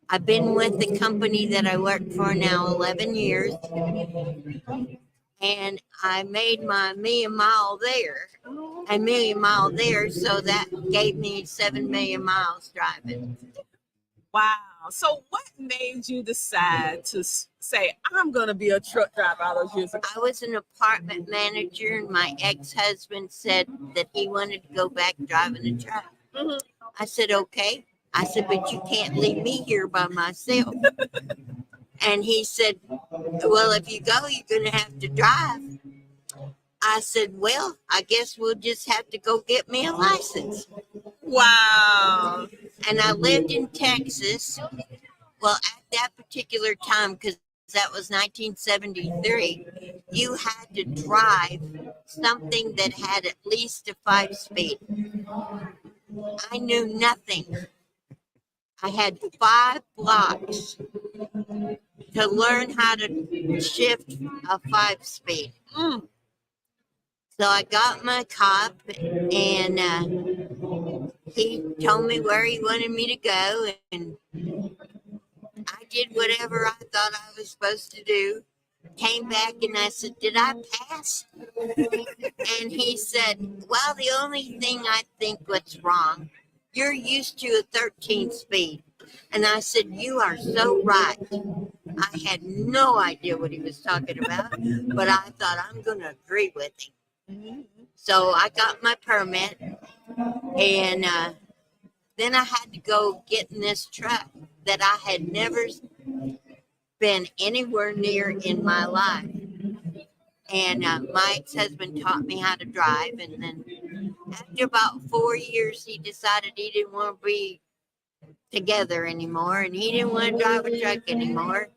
Speaker 19: I've been with the company that I work for now 11 years. And I made my million mile there, so that gave me 7 million miles driving.
Speaker 5: Wow. So what made you decide to say, I'm going to be a truck driver all those years ago?
Speaker 19: I was an apartment manager, and my ex-husband said that he wanted to go back driving a truck.
Speaker 5: Mm-hmm.
Speaker 19: I said, okay. I said, but you can't leave me here by myself. And he said, well, if you go, you're going to have to drive. I said, well, I guess we'll just have to go get me a license.
Speaker 5: Wow.
Speaker 19: And I lived in Texas. Well, at that particular time, because that was 1973, you had to drive something that had at least a 5-speed. I knew nothing. I had 5 blocks to learn how to shift a 5-speed. So I got my cop, and he told me where he wanted me to go, and I did whatever I thought I was supposed to do. Came back and I said, did I pass? And he said, well, the only thing I think what's wrong, you're used to a 13 speed. And I said, you are so right. I had no idea what he was talking about, but I thought I'm going to agree with him. So I got my permit, And then I had to go get in this truck that I had never been anywhere near in my life. And my ex-husband taught me how to drive. And then after about 4 years, he decided he didn't want to be together anymore, and he didn't want to drive a truck anymore.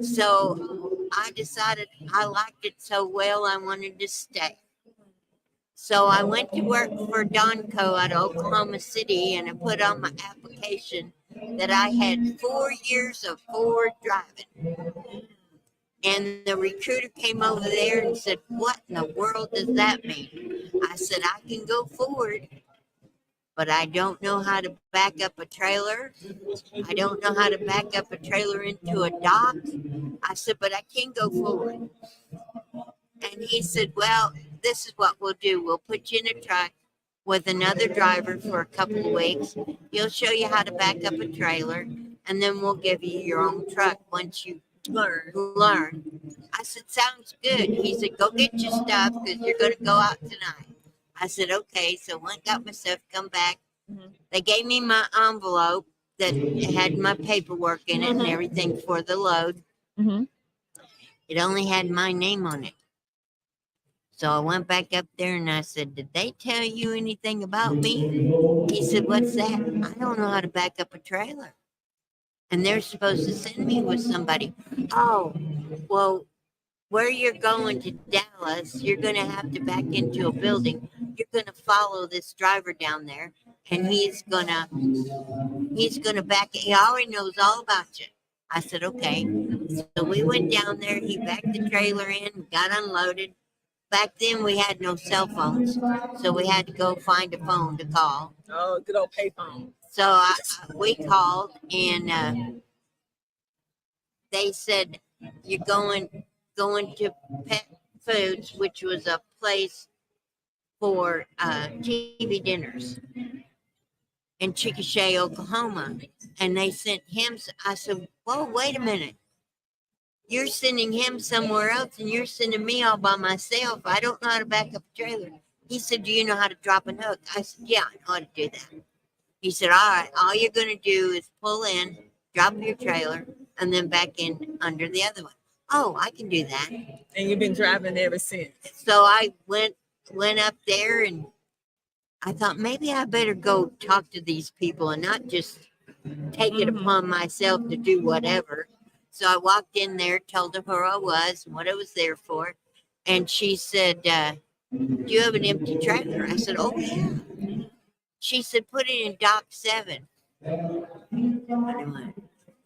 Speaker 19: So I decided I liked it so well, I wanted to stay. So I went to work for Donco out of Oklahoma City, and I put on my application that I had 4 years of Ford driving. And the recruiter came over there and said, "What in the world does that mean?" I said, "I can go forward, but I don't know how to back up a trailer. I don't know how to back up a trailer into a dock." I said, "But I can go forward." And he said, "Well, this is what we'll do. We'll put you in a truck with another driver for a couple of weeks. He'll show you how to back up a trailer, and then we'll give you your own truck once you learn." I said, "Sounds good." He said, "Go get your stuff because you're going to go out tonight." I said, "Okay." So went, got my stuff, come back. They gave me my envelope that had my paperwork in it and everything for the load. It only had my name on it. So I went back up there and I said, "Did they tell you anything about me?" He said, "What's that?" "I don't know how to back up a trailer. And they're supposed to send me with somebody." "Oh, well, where you're going to Dallas, you're going to have to back into a building. You're going to follow this driver down there, and he's going to back. He already knows all about you." I said, "Okay." So we went down there. He backed the trailer in, got unloaded. Back then, we had no cell phones, so we had to go find a phone to call.
Speaker 5: Oh, good old payphone.
Speaker 19: So we called, and they said, "You're going to Pet Foods," which was a place for TV dinners in Chickasha, Oklahoma. And they sent him. I said, "Whoa, wait a minute. You're sending him somewhere else, and you're sending me all by myself. I don't know how to back up a trailer." He said, "Do you know how to drop a hook?" I said, "Yeah, I know how to do that." He said, "All right, all you're going to do is pull in, drop your trailer, and then back in under the other one." "Oh, I can do that."
Speaker 5: And you've been driving ever since.
Speaker 19: So I went up there, and I thought maybe I better go talk to these people and not just take it upon myself to do whatever. So I walked in there, told her who I was and what I was there for. And she said, "Do you have an empty trailer?" I said, "Oh, yeah." She said, "Put it in dock 7. And I went,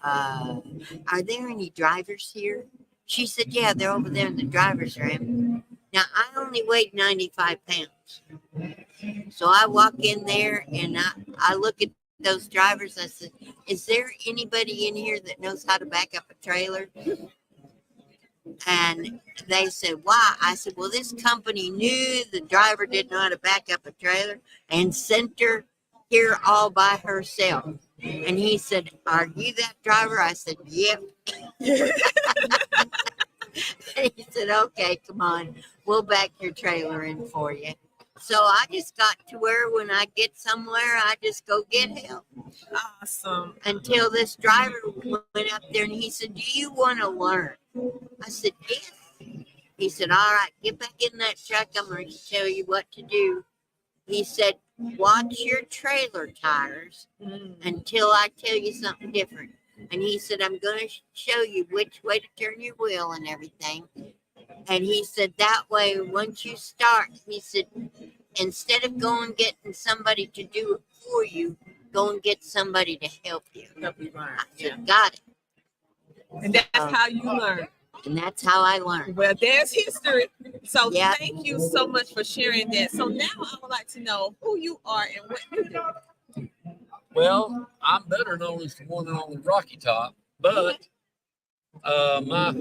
Speaker 19: "Are there any drivers here?" She said, "Yeah, they're over there in the driver's room." Now, I only weighed 95 pounds. So I walk in there and I look at those drivers. I said, "Is there anybody in here that knows how to back up a trailer?" And they said, "Why?" I said, "Well, this company knew the driver didn't know how to back up a trailer and sent her here all by herself." And he said, "Are you that driver?" I said, "Yep." And he said, "Okay, come on. We'll back your trailer in for you." So I just got to where when I get somewhere, I just go get help.
Speaker 5: Awesome.
Speaker 19: Until this driver went up there and he said, "Do you want to learn?" I said, "Yes." He said, "All right, get back in that truck. I'm going to tell you what to do." He said, "Watch your trailer tires until I tell you something different." And he said, "I'm going to show you which way to turn your wheel and everything." And he said, "That way, once you start," he said, "instead of going getting somebody to do it for you, go and get somebody to help you." I said, "Got it."
Speaker 5: And that's how you learn.
Speaker 19: And that's how I learned.
Speaker 5: Well, there's history. So
Speaker 19: Yeah.
Speaker 5: thank you so much for sharing that. So now I would like to know who you are and what you do.
Speaker 21: Well, I'm better known as the one on the Rocky Top, but my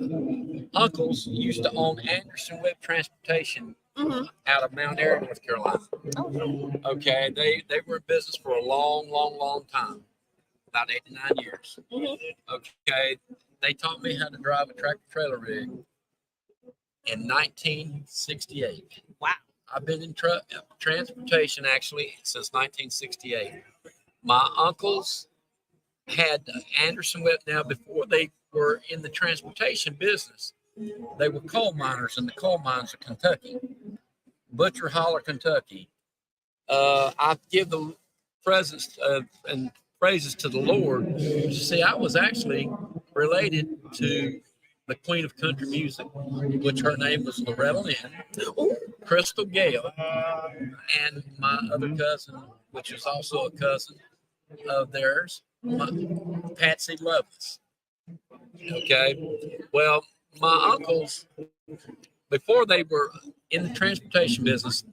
Speaker 21: uncles used to own Anderson Webb Transportation out of Mount Airy, North Carolina. Okay, they were in business for a long time, about 89 years. Okay, they taught me how to drive a tractor trailer rig in 1968.
Speaker 5: Wow.
Speaker 21: I've been in transportation actually since 1968. My uncles had Anderson Webb. Now, before they were in the transportation business, they were coal miners in the coal mines of Kentucky, Butcher Holler, Kentucky. I give the presence and praises to the Lord. See, I was actually related to the Queen of Country Music, which her name was Loretta Lynn, Crystal Gale, and my other cousin, which is also a cousin of theirs, Patsy Lovelace. Okay, well, my uncles, before they were in the transportation business,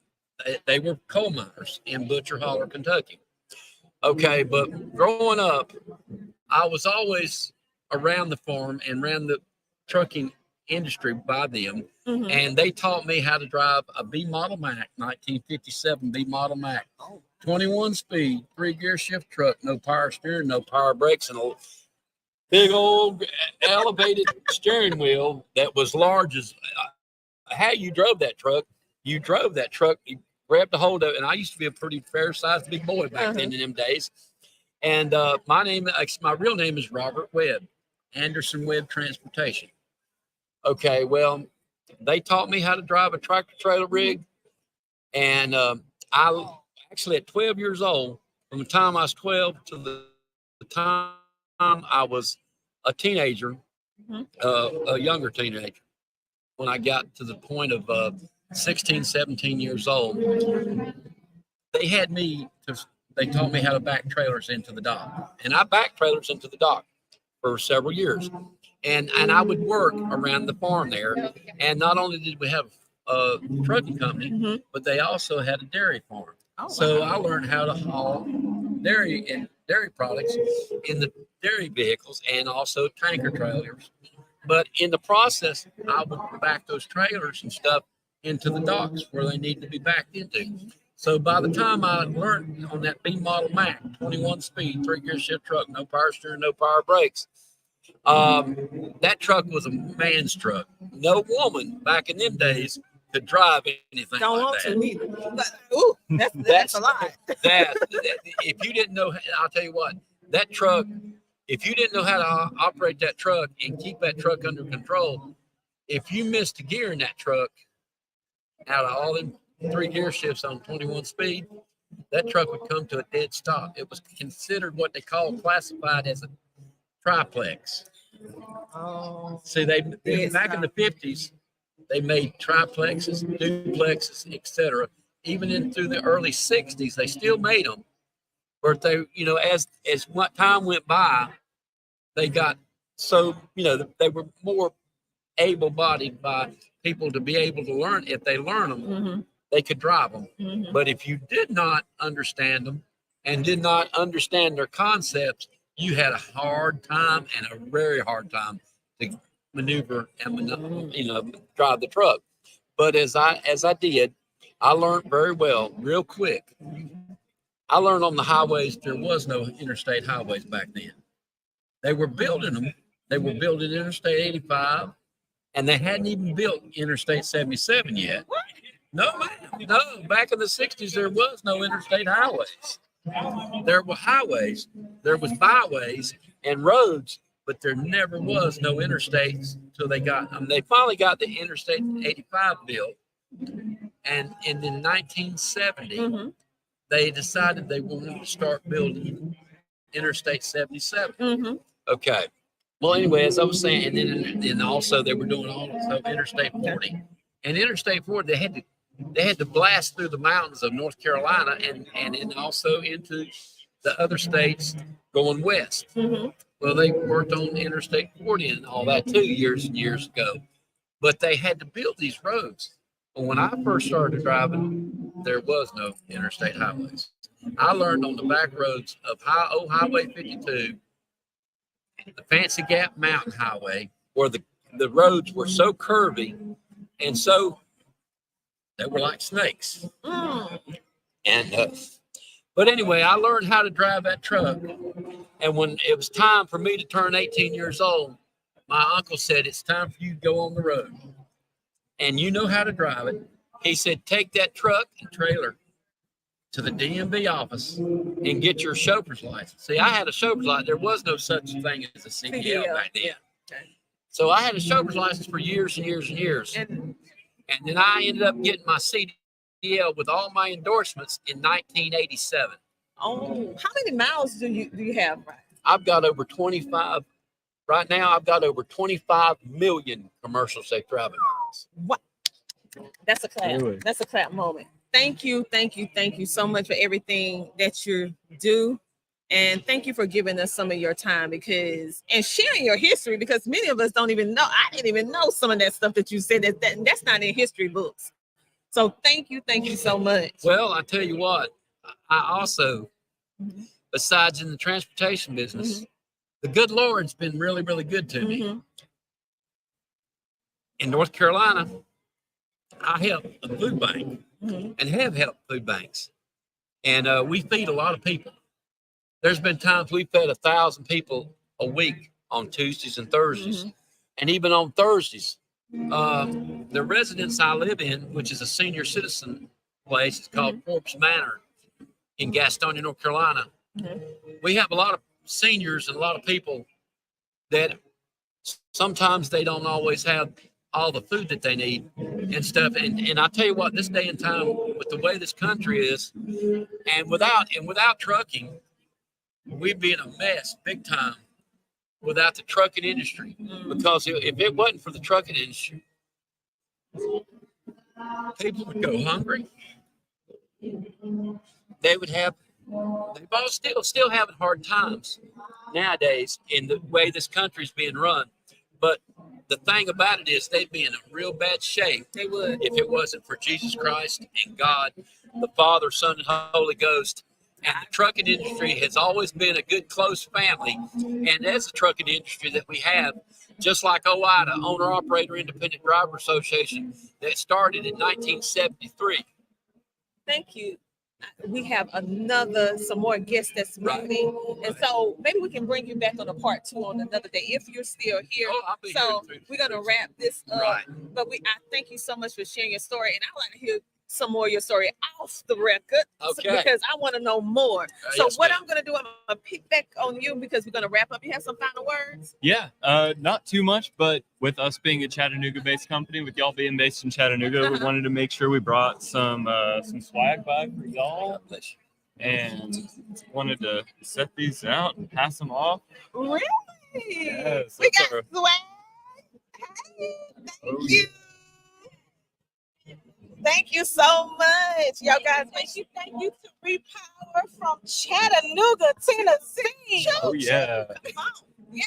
Speaker 21: they were coal miners in Butcher Holler, Kentucky. Okay, but growing up, I was always around the farm and around the trucking industry by them.
Speaker 5: Mhm.
Speaker 21: And they taught me how to drive a B model Mack, 1957 B model Mack, 21 speed, 3-gear shift truck, no power steering, no power brakes, and a big old elevated steering wheel that was large as how you drove that truck. You drove that truck, you grabbed a hold of it, and I used to be a pretty fair-sized big boy back then in them days. And my real name is Robert Webb, Anderson Webb Transportation. Okay, well, they taught me how to drive a tractor trailer rig, and I actually at 12 years old, from the time I was 12 to the time I was a teenager, a younger teenager, when I got to the point of 16, 17 years old, they taught me how to back trailers into the dock. And I backed trailers into the dock for several years. And I would work around the farm there. And not only did we have a trucking company, but they also had a dairy farm. So I learned how to haul dairy products in the dairy vehicles and also tanker trailers. But in the process, I would back those trailers and stuff into the docks where they need to be backed into. So by the time I learned on that B model Mack, 21 speed, 3-gear shift truck, no power steering, no power brakes, that truck was a man's truck. No woman back in them days could drive anything
Speaker 5: Don't
Speaker 21: like
Speaker 5: want
Speaker 21: that.
Speaker 5: to neither. Ooh, that's a lot.
Speaker 21: that if you didn't know, I'll tell you what, that truck, if you didn't know how to operate that truck and keep that truck under control, if you missed a gear in that truck, out of all them 3-gear shifts on 21 speed, that truck would come to a dead stop. It was considered what they classified as a triplex.
Speaker 5: Oh.
Speaker 21: See, back in the 50s, they made triplexes, duplexes, etc. Even into the early 60s, they still made them. But they, as what time went by, they got so, they were more able-bodied by people to be able to learn. If they learn them, they could drive them. But if you did not understand them and did not understand their concepts, you had a hard time and a very hard time to maneuver and drive the truck. But as I did, I learned very well, real quick. I learned on the highways, there was no interstate highways back then. They were building them. They were building Interstate 85, and they hadn't even built Interstate 77 yet. No, ma'am. No, back in the 60s, there was no interstate highways. There were highways, there was byways and roads, but there never was no interstates until they finally got the Interstate 85 built. And in 1970, they decided they wanted to start building Interstate 77. Okay. Well, anyway, as I was saying, and then also they were doing also Interstate 40. And Interstate 40, they had to blast through the mountains of North Carolina and then also into the other states going west. Well, they worked on Interstate 40 and all that 2 years and years ago, but they had to build these roads. But when I first started driving, there was no interstate highways. I learned on the back roads of Highway 52, the Fancy Gap Mountain Highway, where the roads were so curvy and so they were like snakes. And but anyway, I learned how to drive that truck. And when it was time for me to turn 18 years old, my uncle said, "It's time for you to go on the road. And you know how to drive it. He said, take that truck and trailer to the DMV office and get your chauffeur's license. See, I had a chauffeur's license. There was no such thing as a CDL back then. So I had a chauffeur's license for years and years and years. And then I ended up getting my CDL with all my endorsements in 1987.
Speaker 5: Oh, how many miles do you have?
Speaker 21: I've got over 25. Right now, I've got over 25 million commercial safe driving miles.
Speaker 5: What? That's a clap.
Speaker 21: Really?
Speaker 5: That's a clap moment. Thank you so much for everything that you do. And thank you for giving us some of your time and sharing your history, because many of us don't even know. I didn't even know some of that stuff that you said that's not in history books. So thank you so much.
Speaker 21: Well, I tell you what, I also, besides in the transportation business, the good Lord's been really, really good to me. In North Carolina, I help a food bank and have helped food banks. And we feed a lot of people. There's been times we fed 1,000 people a week on Tuesdays and Thursdays. And even on Thursdays, the residence I live in, which is a senior citizen place, it's called Forbes Manor in Gastonia, North Carolina. We have a lot of seniors and a lot of people that sometimes they don't always have all the food that they need and stuff. And I tell you what, this day and time, with the way this country is, and without trucking, we'd be in a mess big time without the trucking industry. Because if it wasn't for the trucking industry, people would go hungry. They all still having hard times nowadays in the way this country's being run. But the thing about it is they'd be in a real bad shape.
Speaker 5: They would.
Speaker 21: If it wasn't for Jesus Christ and God, the Father, Son, and Holy Ghost. And the trucking industry has always been a good, close family. And as the trucking industry that we have, just like OIDA, Owner Operator Independent Driver Association, that started in 1973.
Speaker 5: Thank you. We have some more guests that's moving. And so maybe we can bring you back on a part 2 on another day if you're still here. So we're going to wrap this up. But I thank you so much for sharing your story. And I'd like to hear some more of your story off the record, because I want to know more. So what I'm going to do, I'm going to pick back on you because we're going to wrap up. You have some final words?
Speaker 20: Yeah, not too much, but with us being a Chattanooga-based company, with y'all being based in Chattanooga, we wanted to make sure we brought some swag by for y'all, and wanted to set these out and pass them off.
Speaker 5: Really?
Speaker 20: Yes,
Speaker 5: We got swag. Hey, thank you. Thank you so much. Y'all guys, thank you to Repower from Chattanooga, Tennessee.
Speaker 20: Oh, yeah.
Speaker 5: Come on. Yeah.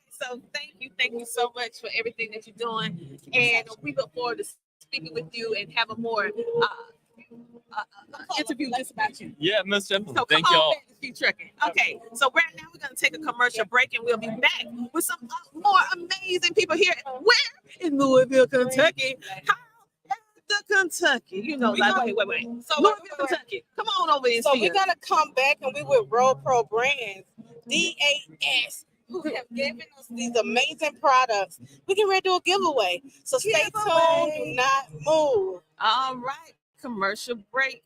Speaker 5: So thank you so much for everything that you're doing. And we look forward to speaking with you and having more interview just about you.
Speaker 20: Yeah, most definitely.
Speaker 5: So
Speaker 20: Thank
Speaker 5: come on
Speaker 20: y'all.
Speaker 5: back to Keep Trucking. Okay, so right now we're going to take a commercial break and we'll be back with some more amazing people here. Where? In Louisville, Kentucky. Kentucky, you know, like wait. So Louisville, Kentucky. Come on over here.
Speaker 18: So we're gonna come back and we with Road Pro Brands, DAS, who have given us these amazing products. We can ready to do a giveaway. So stay tuned, do not move.
Speaker 5: All right, commercial break.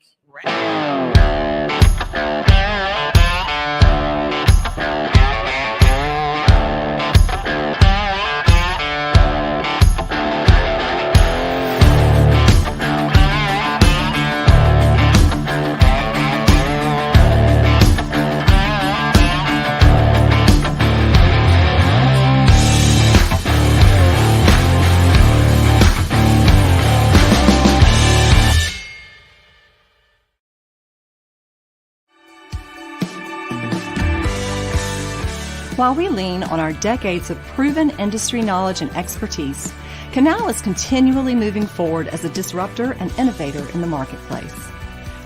Speaker 13: While we lean on our decades of proven industry knowledge and expertise, Canal is continually moving forward as a disruptor and innovator in the marketplace.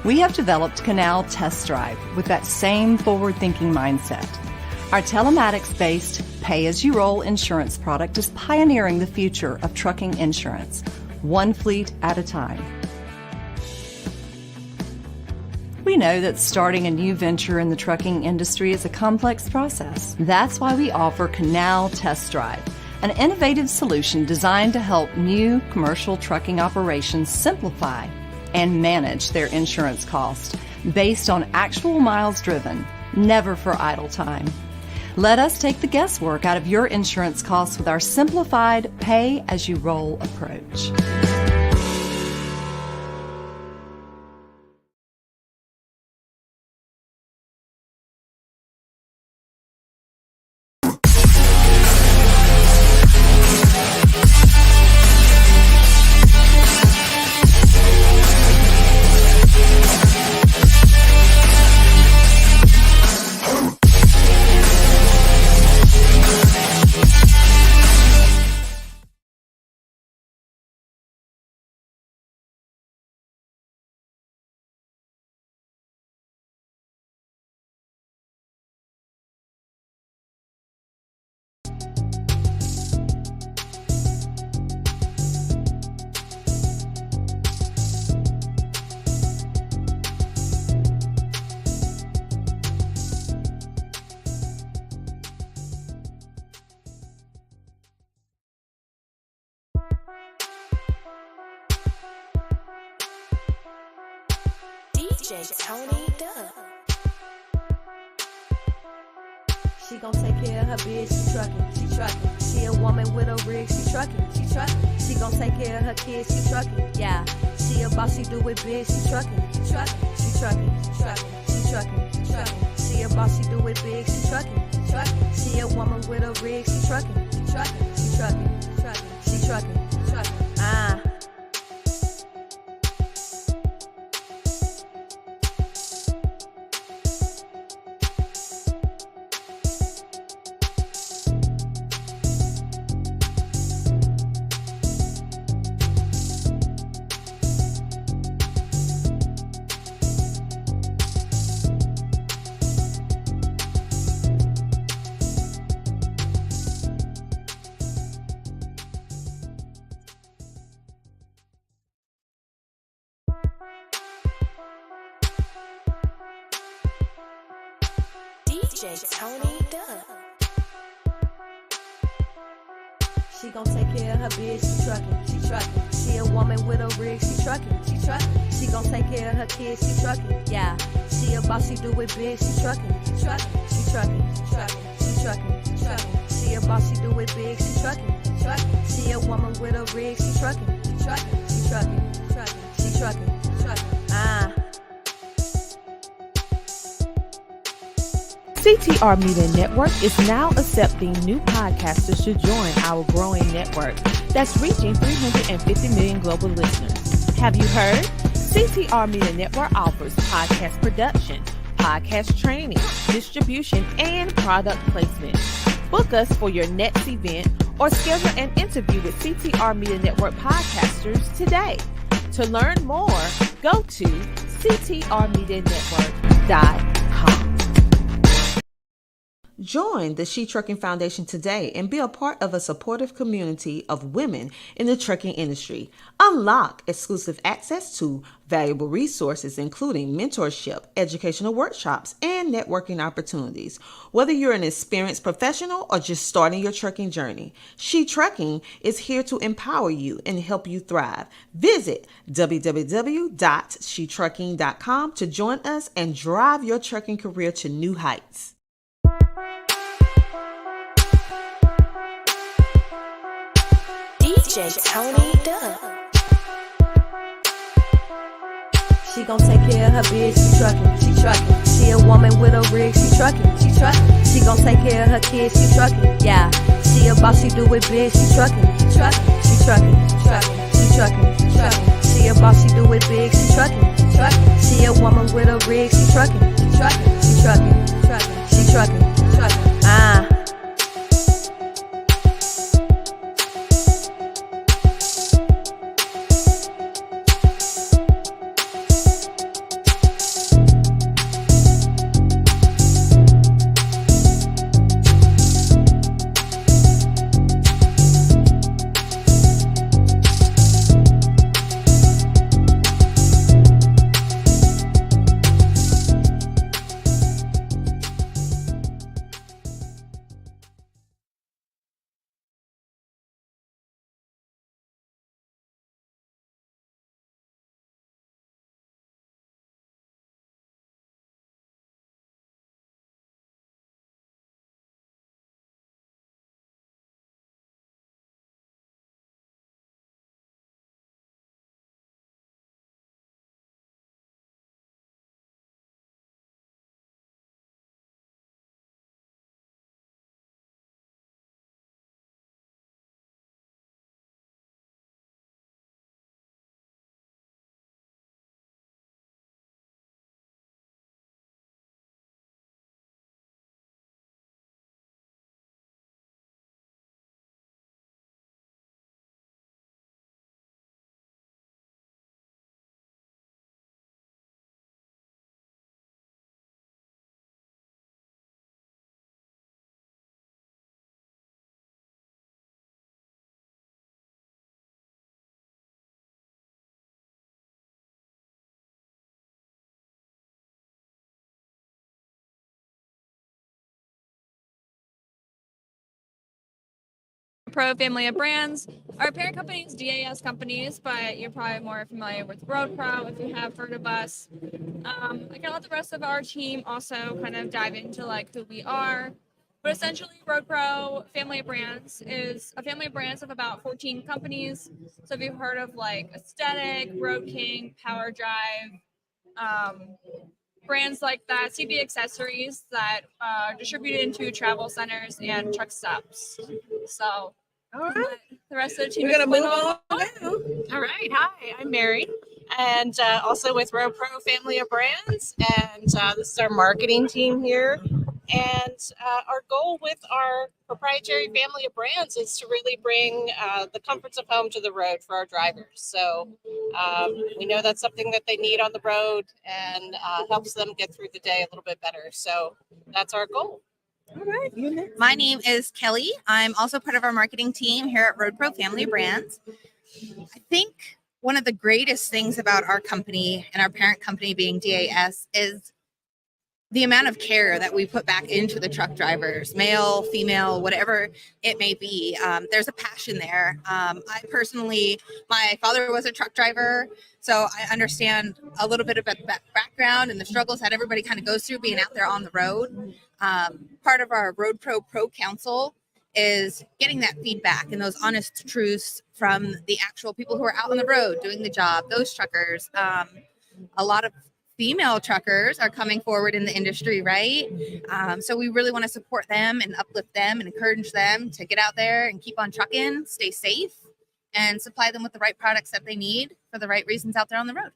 Speaker 13: We have developed Canal Test Drive with that same forward-thinking mindset. Our telematics-based pay-as-you-roll insurance product is pioneering the future of trucking insurance, one fleet at a time. We know that starting a new venture in the trucking industry is a complex process. That's why we offer Canal Test Drive, an innovative solution designed to help new commercial trucking operations simplify and manage their insurance costs based on actual miles driven, never for idle time. Let us take the guesswork out of your insurance costs with our simplified pay-as-you-roll approach.
Speaker 3: DJ Tony Dub.
Speaker 4: She gon' take care of her bitch, she truckin', she truckin'. She a woman with a rig, she truckin', she truckin'. She gon' take care of her kids, she truckin', yeah. She a boss, she do it big, she truckin', she truckin', she truckin', she truckin', she truckin', she truckin'. She a boss, she do it big, she truckin', she truckin'. She a woman with a rig, she truckin', she truckin', she truckin', she truckin', she truckin', she truckin'.
Speaker 3: DJ Tony Dub.
Speaker 4: She gon' take care of her bitch, she truckin', she truckin'. She a woman with a rig, she truckin', she truckin'. She gon' take care of her kids, she truckin', yeah. She a boss, she do it big, she truckin', she truckin', she truckin', she truckin', she truckin', she truckin'. She a boss, she do it big, she truckin', she truckin'. She a woman with a rig, she truckin', she truckin', she truckin', she truckin', she truckin', she truckin'.
Speaker 1: CTR Media Network is now accepting new podcasters to join our growing network that's reaching 350 million global listeners. Have you heard? CTR Media Network offers podcast production, podcast training, distribution, and product placement. Book us for your next event or schedule an interview with CTR Media Network podcasters today. To learn more, go to ctrmedianetwork.com. Join the She Trucking Foundation today and be a part of a supportive community of women in the trucking industry. Unlock exclusive access to valuable resources, including mentorship, educational workshops, and networking opportunities. Whether you're an experienced professional or just starting your trucking journey, She Trucking is here to empower you and help you thrive. Visit www.shetrucking.com to join us and drive your trucking career to new heights.
Speaker 3: DJ Tony Dub.
Speaker 4: She gon' take care of her bitch, she truckin', she truckin'. She a woman with a rig, she truckin', she truckin'. She gon' take care of her kids, she truckin', yeah. She a boss, she do it big, she truckin', she truckin', she truckin', she truckin', she truckin', she truckin'. She a boss, she do it big, she truckin', she truckin'. She a woman with a rig, she truckin', she truckin', she truckin', she truckin', she truckin', she truckin'.
Speaker 2: Pro family of brands. Our parent company is DAS Companies, but you're probably more familiar with Road Pro if you have heard of us. I can let the rest of our team also kind of dive into like who we are. But essentially, Road Pro family of brands is a family of brands of about 14 companies. So if you've heard of like Aesthetic, Road King, Power Drive, brands like that, CB Accessories that are distributed into travel centers and truck stops. So
Speaker 5: all right,
Speaker 2: the rest of the team
Speaker 5: we're
Speaker 2: is
Speaker 5: gonna move
Speaker 2: going
Speaker 5: on. All right, hi, I'm Mary, and also with Road Pro family of brands, and this is our marketing team here. And our goal with our proprietary family of brands is to really bring the comforts of home to the road for our drivers. So we know that's something that they need on the road and helps them get through the day a little bit better. So that's our goal.
Speaker 22: All right. My name is Kelly. I'm also part of our marketing team here at Road Pro Family Brands. I think one of the greatest things about our company and our parent company being DAS is the amount of care that we put back into the truck drivers, male, female, whatever it may be. There's a passion there. I personally, my father was a truck driver, so I understand a little bit about that background and the struggles that everybody kind of goes through being out there on the road. Part of our Road Pro Council is getting that feedback and those honest truths from the actual people who are out on the road doing the job, those truckers. A lot of female truckers are coming forward in the industry, right? So we really want to support them and uplift them and encourage them to get out there and keep on trucking, stay safe, and supply them with the right products that they need for the right reasons out there on the road.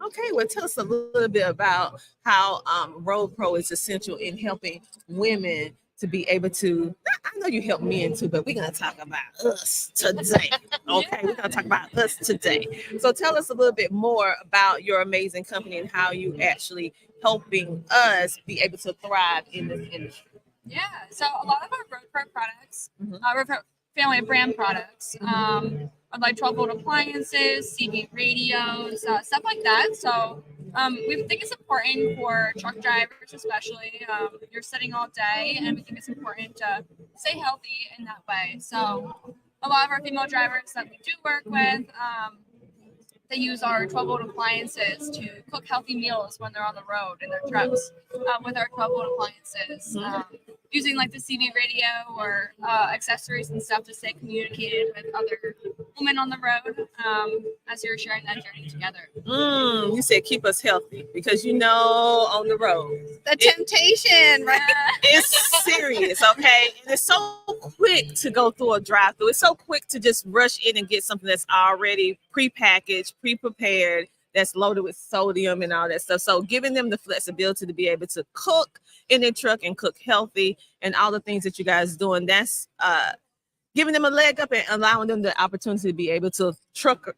Speaker 5: Okay, well, tell us a little bit about how Road Pro is essential in helping women to be able to, I know you help men too, but we're going to talk about us today. Okay, we're going to talk about us today. So tell us a little bit more about your amazing company and how you actually helping us be able to thrive in this industry.
Speaker 2: Yeah, so a lot of our Road Pro products, Road Pro family of brand products, are like 12-volt appliances, CB radios, stuff like that. So we think it's important for truck drivers, especially. You're sitting all day, and we think it's important to stay healthy in that way. So a lot of our female drivers that we do work with, they use our 12-volt appliances to cook healthy meals when they're on the road in their trucks with our 12-volt appliances. Using like the CB radio or accessories and stuff to stay communicated with other women on the road as you're sharing that journey together.
Speaker 5: You said keep us healthy because you know on the road
Speaker 22: the temptation, right?
Speaker 5: It's serious, okay? And it's so quick to go through a drive-through. It's so quick to just rush in and get something that's already pre-packaged, pre-prepared, that's loaded with sodium and all that stuff. So giving them the flexibility to be able to cook in their truck and cook healthy and all the things that you guys doing, that's giving them a leg up and allowing them the opportunity to be able to truck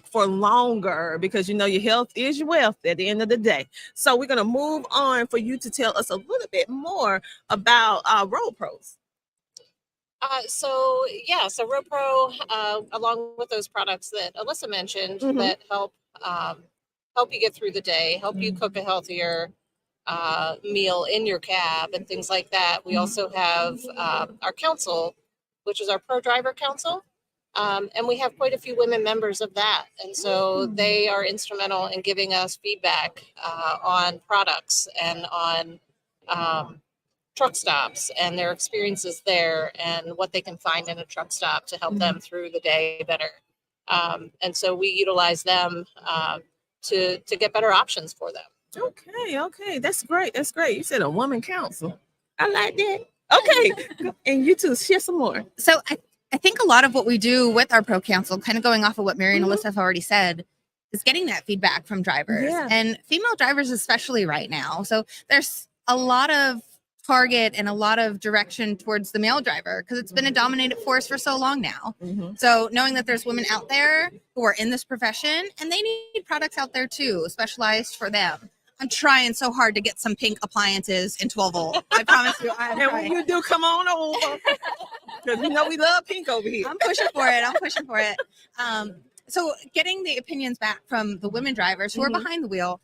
Speaker 5: for longer, because you know your health is your wealth at the end of the day. So we're going to move on for you to tell us a little bit more about Road Pros.
Speaker 23: So Road Pro, along with those products that Alyssa mentioned that help you get through the day, help you cook a healthier meal in your cab and things like that. We also have our council, which is our Pro Driver Council. And we have quite a few women members of that. And so they are instrumental in giving us feedback on products and on truck stops and their experiences there and what they can find in a truck stop to help them through the day better. And so we utilize them to get better options for them.
Speaker 5: Okay, that's great. You said a woman council. I like that. Okay, and you two share some more.
Speaker 22: So I think a lot of what we do with our Pro Council, kind of going off of what Mary and Alyssa have already said, is getting that feedback from drivers and female drivers, especially right now. So there's a lot of target and a lot of direction towards the male driver because it's been a dominated force for so long now. So knowing that there's women out there who are in this profession and they need products out there too, specialized for them. I'm trying so hard to get some pink appliances in 12 volt. I promise you.
Speaker 5: And when you do, come on over. Because you know we love pink over here.
Speaker 22: I'm pushing for it. So getting the opinions back from the women drivers who are behind the wheel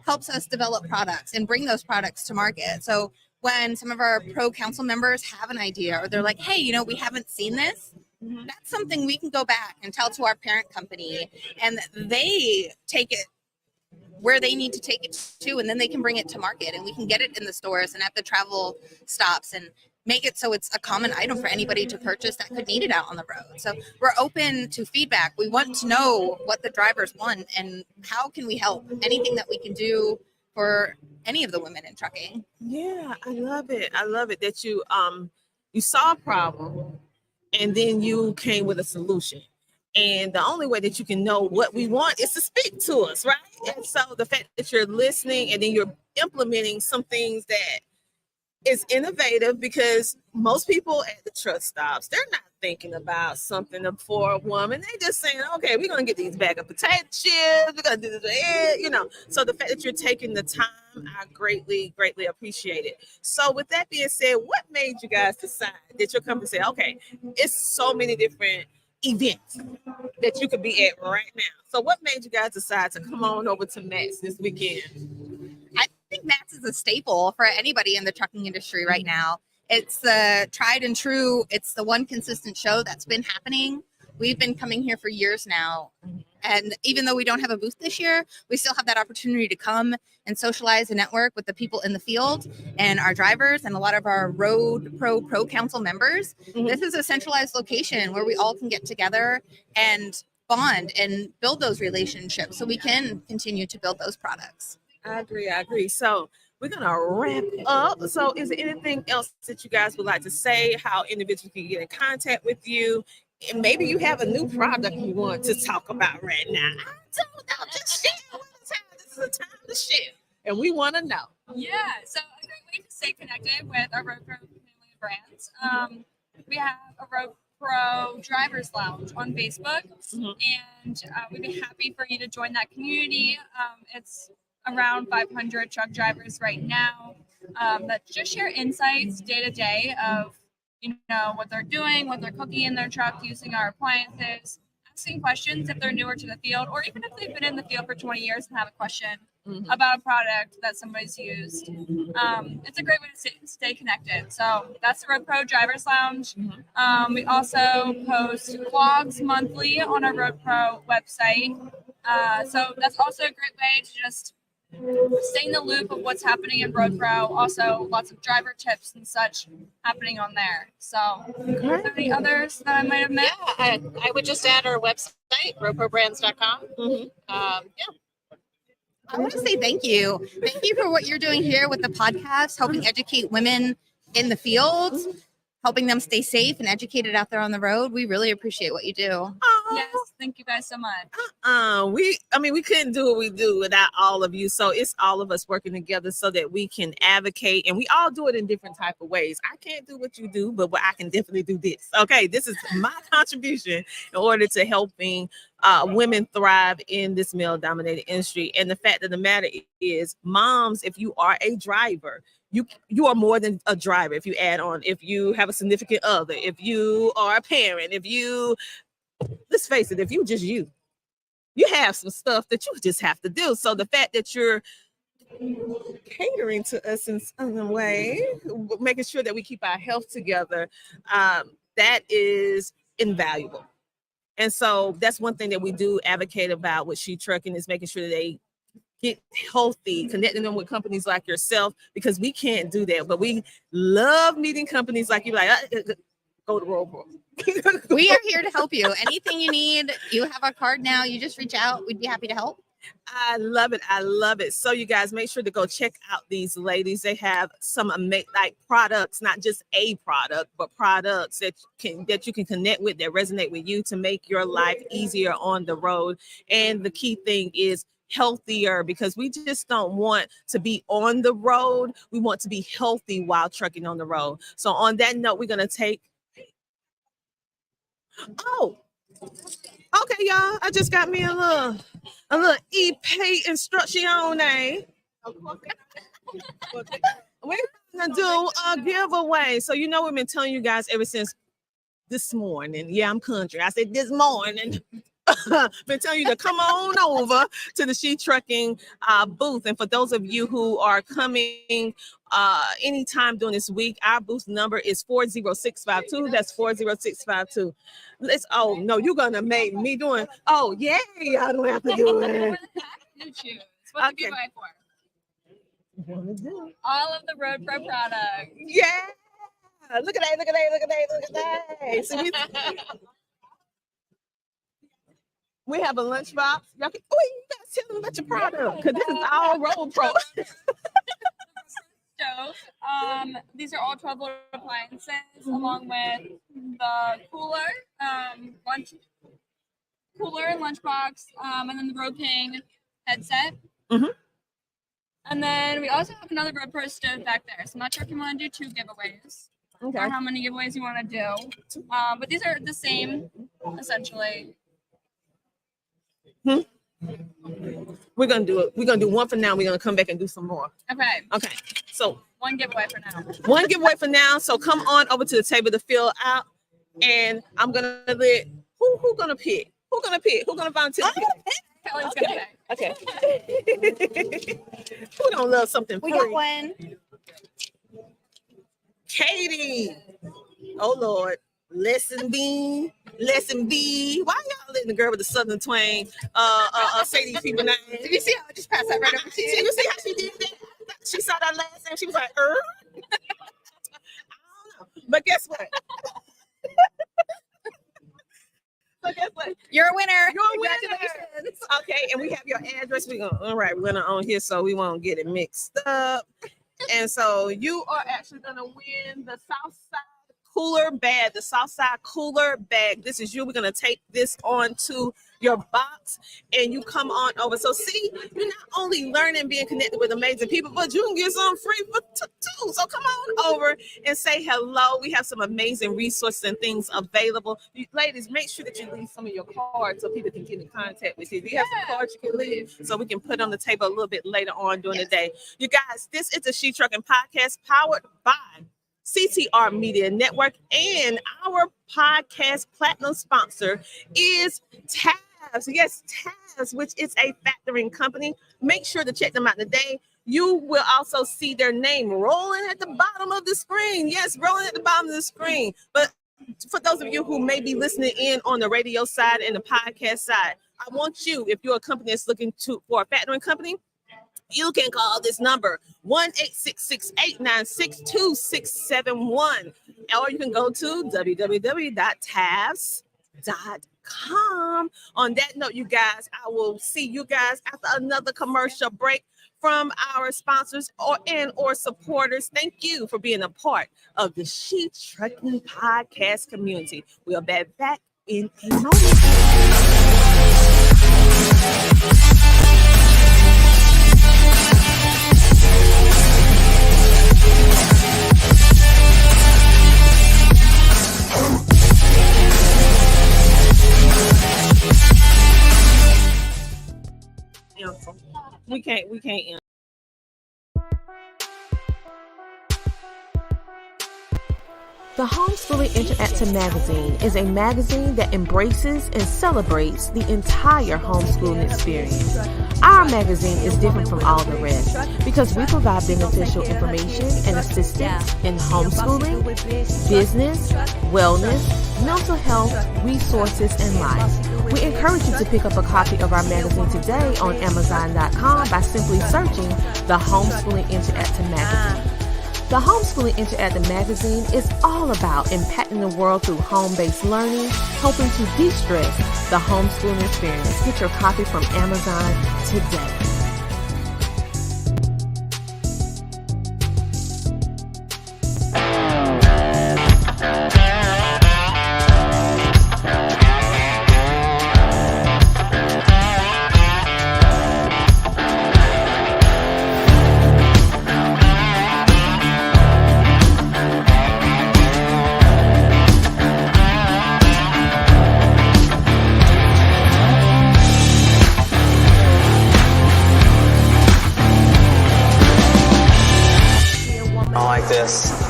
Speaker 22: helps us develop products and bring those products to market. So when some of our pro council members have an idea or they're like, hey, you know, we haven't seen this. That's something we can go back and tell to our parent company, and they take it where they need to take it to, and then they can bring it to market, and we can get it in the stores and at the travel stops and make it so it's a common item for anybody to purchase that could need it out on the road. So we're open to feedback. We want to know what the drivers want and how can we help. Anything that we can do for any of the women in trucking.
Speaker 5: Yeah, I love it. I love it that you saw a problem and then you came with a solution. And the only way that you can know what we want is to speak to us, right? And so the fact that you're listening and then you're implementing some things that is innovative, because most people at the truck stops, they're not thinking about something for a woman. They just saying, okay, we're gonna get these bag of potato chips, we're gonna do this, you know. So the fact that you're taking the time, I greatly appreciate it. So with that being said, what made you guys decide that your company said, okay, it's so many different events that you could be at right now? So what made you guys decide to come on over to Matt's this weekend?
Speaker 22: I think Matt's is a staple for anybody in the trucking industry right now. It's the tried and true. It's the one consistent show that's been happening. We've been coming here for years now. And even though we don't have a booth this year, we still have that opportunity to come and socialize and network with the people in the field and our drivers and a lot of our Road Pro Council members. This is a centralized location where we all can get together and bond and build those relationships so we can continue to build those products.
Speaker 5: I agree. So we're gonna wrap up. So is there anything else that you guys would like to say, how individuals can get in contact with you? And maybe you have a new product you want to talk about right now. I don't know, just share. This is a time to share. And we want to know.
Speaker 2: Yeah, so a great way to stay connected with our Road Pro family of brands. We have a Road Pro Drivers Lounge on Facebook, and we'd be happy for you to join that community. It's around 500 truck drivers right now that just share insights day to day of, you know, what they're doing, what they're cooking in their truck, using our appliances, asking questions if they're newer to the field, or even if they've been in the field for 20 years and have a question about a product that somebody's used. It's a great way to stay connected. So that's the Road Pro Drivers Lounge. We also post vlogs monthly on our Road Pro website. So that's also a great way to just stay in the loop of what's happening in Road Pro. Also, lots of driver tips and such happening on there. So, are there any others that I might have missed?
Speaker 23: Yeah, I would just add our website, roadprobrands.com.
Speaker 22: I want to say thank you. Thank you for what you're doing here with the podcast, helping educate women in the field, helping them stay safe and educated out there on the road. We really appreciate what you do.
Speaker 2: Yes, thank you guys so much.
Speaker 5: We couldn't do what we do without all of you. So it's all of us working together so that we can advocate, and we all do it in different type of ways. I can't do what you do, but I can definitely do this. Okay, this is my contribution in order to helping women thrive in this male-dominated industry. And the fact of the matter is, moms, if you are a driver, you are more than a driver. If you add on, if you have a significant other, if you are a parent, let's face it, if you just you have some stuff that you just have to do. So the fact that you're catering to us in some way, making sure that we keep our health together, that is invaluable. And so that's one thing that we do advocate about with She Trucking, is making sure that they get healthy, connecting them with companies like yourself, because we can't do that. But we love meeting companies like you, like, go to Road Pro.
Speaker 22: We are here to help you. Anything you need, you have our card now. You just reach out. We'd be happy to help.
Speaker 5: I love it. So you guys make sure to go check out these ladies. They have some like products, not just a product, but products that you can connect with, that resonate with you, to make your life easier on the road. And the key thing is healthier, because we just don't want to be on the road. We want to be healthy while trucking on the road. So on that note, we're going to take okay, y'all. I just got me a little EP instruction, eh? We're gonna do a giveaway. So you know we've been telling you guys ever since this morning. Yeah, I'm country. I said this morning. been telling you to come on over to the She Trucking booth. And for those of you who are coming anytime during this week, our booth number is 40652. That's 40652. Oh no, you're gonna make me doing. Oh yay! I don't have to do it.
Speaker 2: You choose. What's the giveaway for? All of the Road Pro products.
Speaker 5: Yeah. Look at that! Look at that! Look at that! Look at that! So we have a lunchbox. Y'all can, oh, you guys tell them about your product because this is all Road Pro.
Speaker 2: Stove. These are all 12-volt appliances, along with the cooler, lunchbox, and then the Road King headset.
Speaker 5: Mm-hmm.
Speaker 2: And then we also have another Road Pro stove back there. So I'm not sure if you want to do 2 giveaways or how many giveaways you want to do. But these are the same, essentially.
Speaker 5: We're gonna do it. We're gonna do one for now. We're gonna come back and do some more.
Speaker 2: Okay.
Speaker 5: Okay. So
Speaker 2: 1 giveaway for now.
Speaker 5: One giveaway for now. So come on over to the table to fill out, and I'm gonna let who gonna pick? Who gonna pick? Who gonna volunteer?
Speaker 2: Kelly's gonna pick.
Speaker 5: Okay. Who don't love something free?
Speaker 22: We got one.
Speaker 5: Katie. Oh Lord. Lesson B. Why y'all letting the girl with the southern twang say these people names?
Speaker 22: Did you see how I just passed that right over to you?
Speaker 5: You see how she did that? She saw that last name. She was like, I don't know. But guess what?
Speaker 22: You're a winner.
Speaker 5: You're a winner. Okay, and we have your address. We're gonna on here so we won't get it mixed up. And so you are actually gonna win the Southside cooler bag, the Southside cooler bag. This is you. We're gonna take this onto your box and you come on over. So see, you're not only learning, being connected with amazing people, but you can get some free too. So come on over and say hello. We have some amazing resources and things available. Ladies, make sure that you leave some of your cards so people can get in contact with you. Do you have some cards you can leave so we can put on the table a little bit later on during the day? You guys, this is the She Trucking Podcast powered by CTR Media Network, and our podcast platinum sponsor is Tavs. Yes, Tavs, which is a factoring company. Make sure to check them out today. You will also see their name rolling at the bottom of the screen. Yes, rolling at the bottom of the screen. But for those of you who may be listening in on the radio side and the podcast side, I want you, if you're a company that's looking for a factoring company, you can call this number 1-866-896-2671, or you can go to www.tavs.com. On that note, you guys, I will see you guys after another commercial break from our sponsors or supporters. Thank you for being a part of the She Trucking Podcast community. We'll be back in a moment. We can't.
Speaker 1: The Homeschooling Interactive Magazine is a magazine that embraces and celebrates the entire homeschooling experience. Our magazine is different from all the rest because we provide beneficial information and assistance in homeschooling, business, wellness, mental health, resources, and life. We encourage you to pick up a copy of our magazine today on Amazon.com by simply searching the Homeschooling Interactive Magazine. The Homeschooling Interactive Magazine is all about impacting the world through home-based learning, helping to de-stress the homeschooling experience. Get your copy from Amazon today.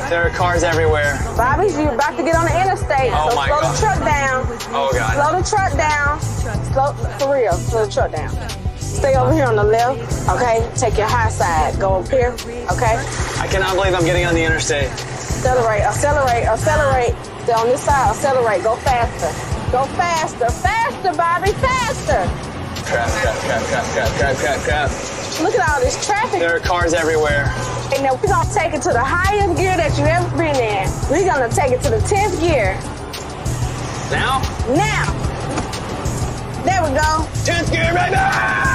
Speaker 11: There are cars everywhere.
Speaker 12: Bobby, you're about to get on the interstate.
Speaker 11: Oh
Speaker 12: so
Speaker 11: my
Speaker 12: slow
Speaker 11: God.
Speaker 12: the truck down.
Speaker 11: Oh God.
Speaker 12: Slow the truck down. slow, for real, slow the truck down. Stay over here on the left, okay? Take your high side, go up here, okay?
Speaker 11: I cannot believe I'm getting on the interstate.
Speaker 12: Accelerate, accelerate, accelerate. Stay on this side, accelerate, go faster. Go faster, faster, Bobby, faster.
Speaker 11: Crap, crap, crap, crap, crap, crap, crap, crap.
Speaker 12: Look at all this traffic.
Speaker 11: There are cars everywhere.
Speaker 12: And now we're gonna take it to the highest gear that you've ever been in. We're gonna take it to the 10th gear.
Speaker 11: Now?
Speaker 12: Now. There we go.
Speaker 11: 10th gear, baby!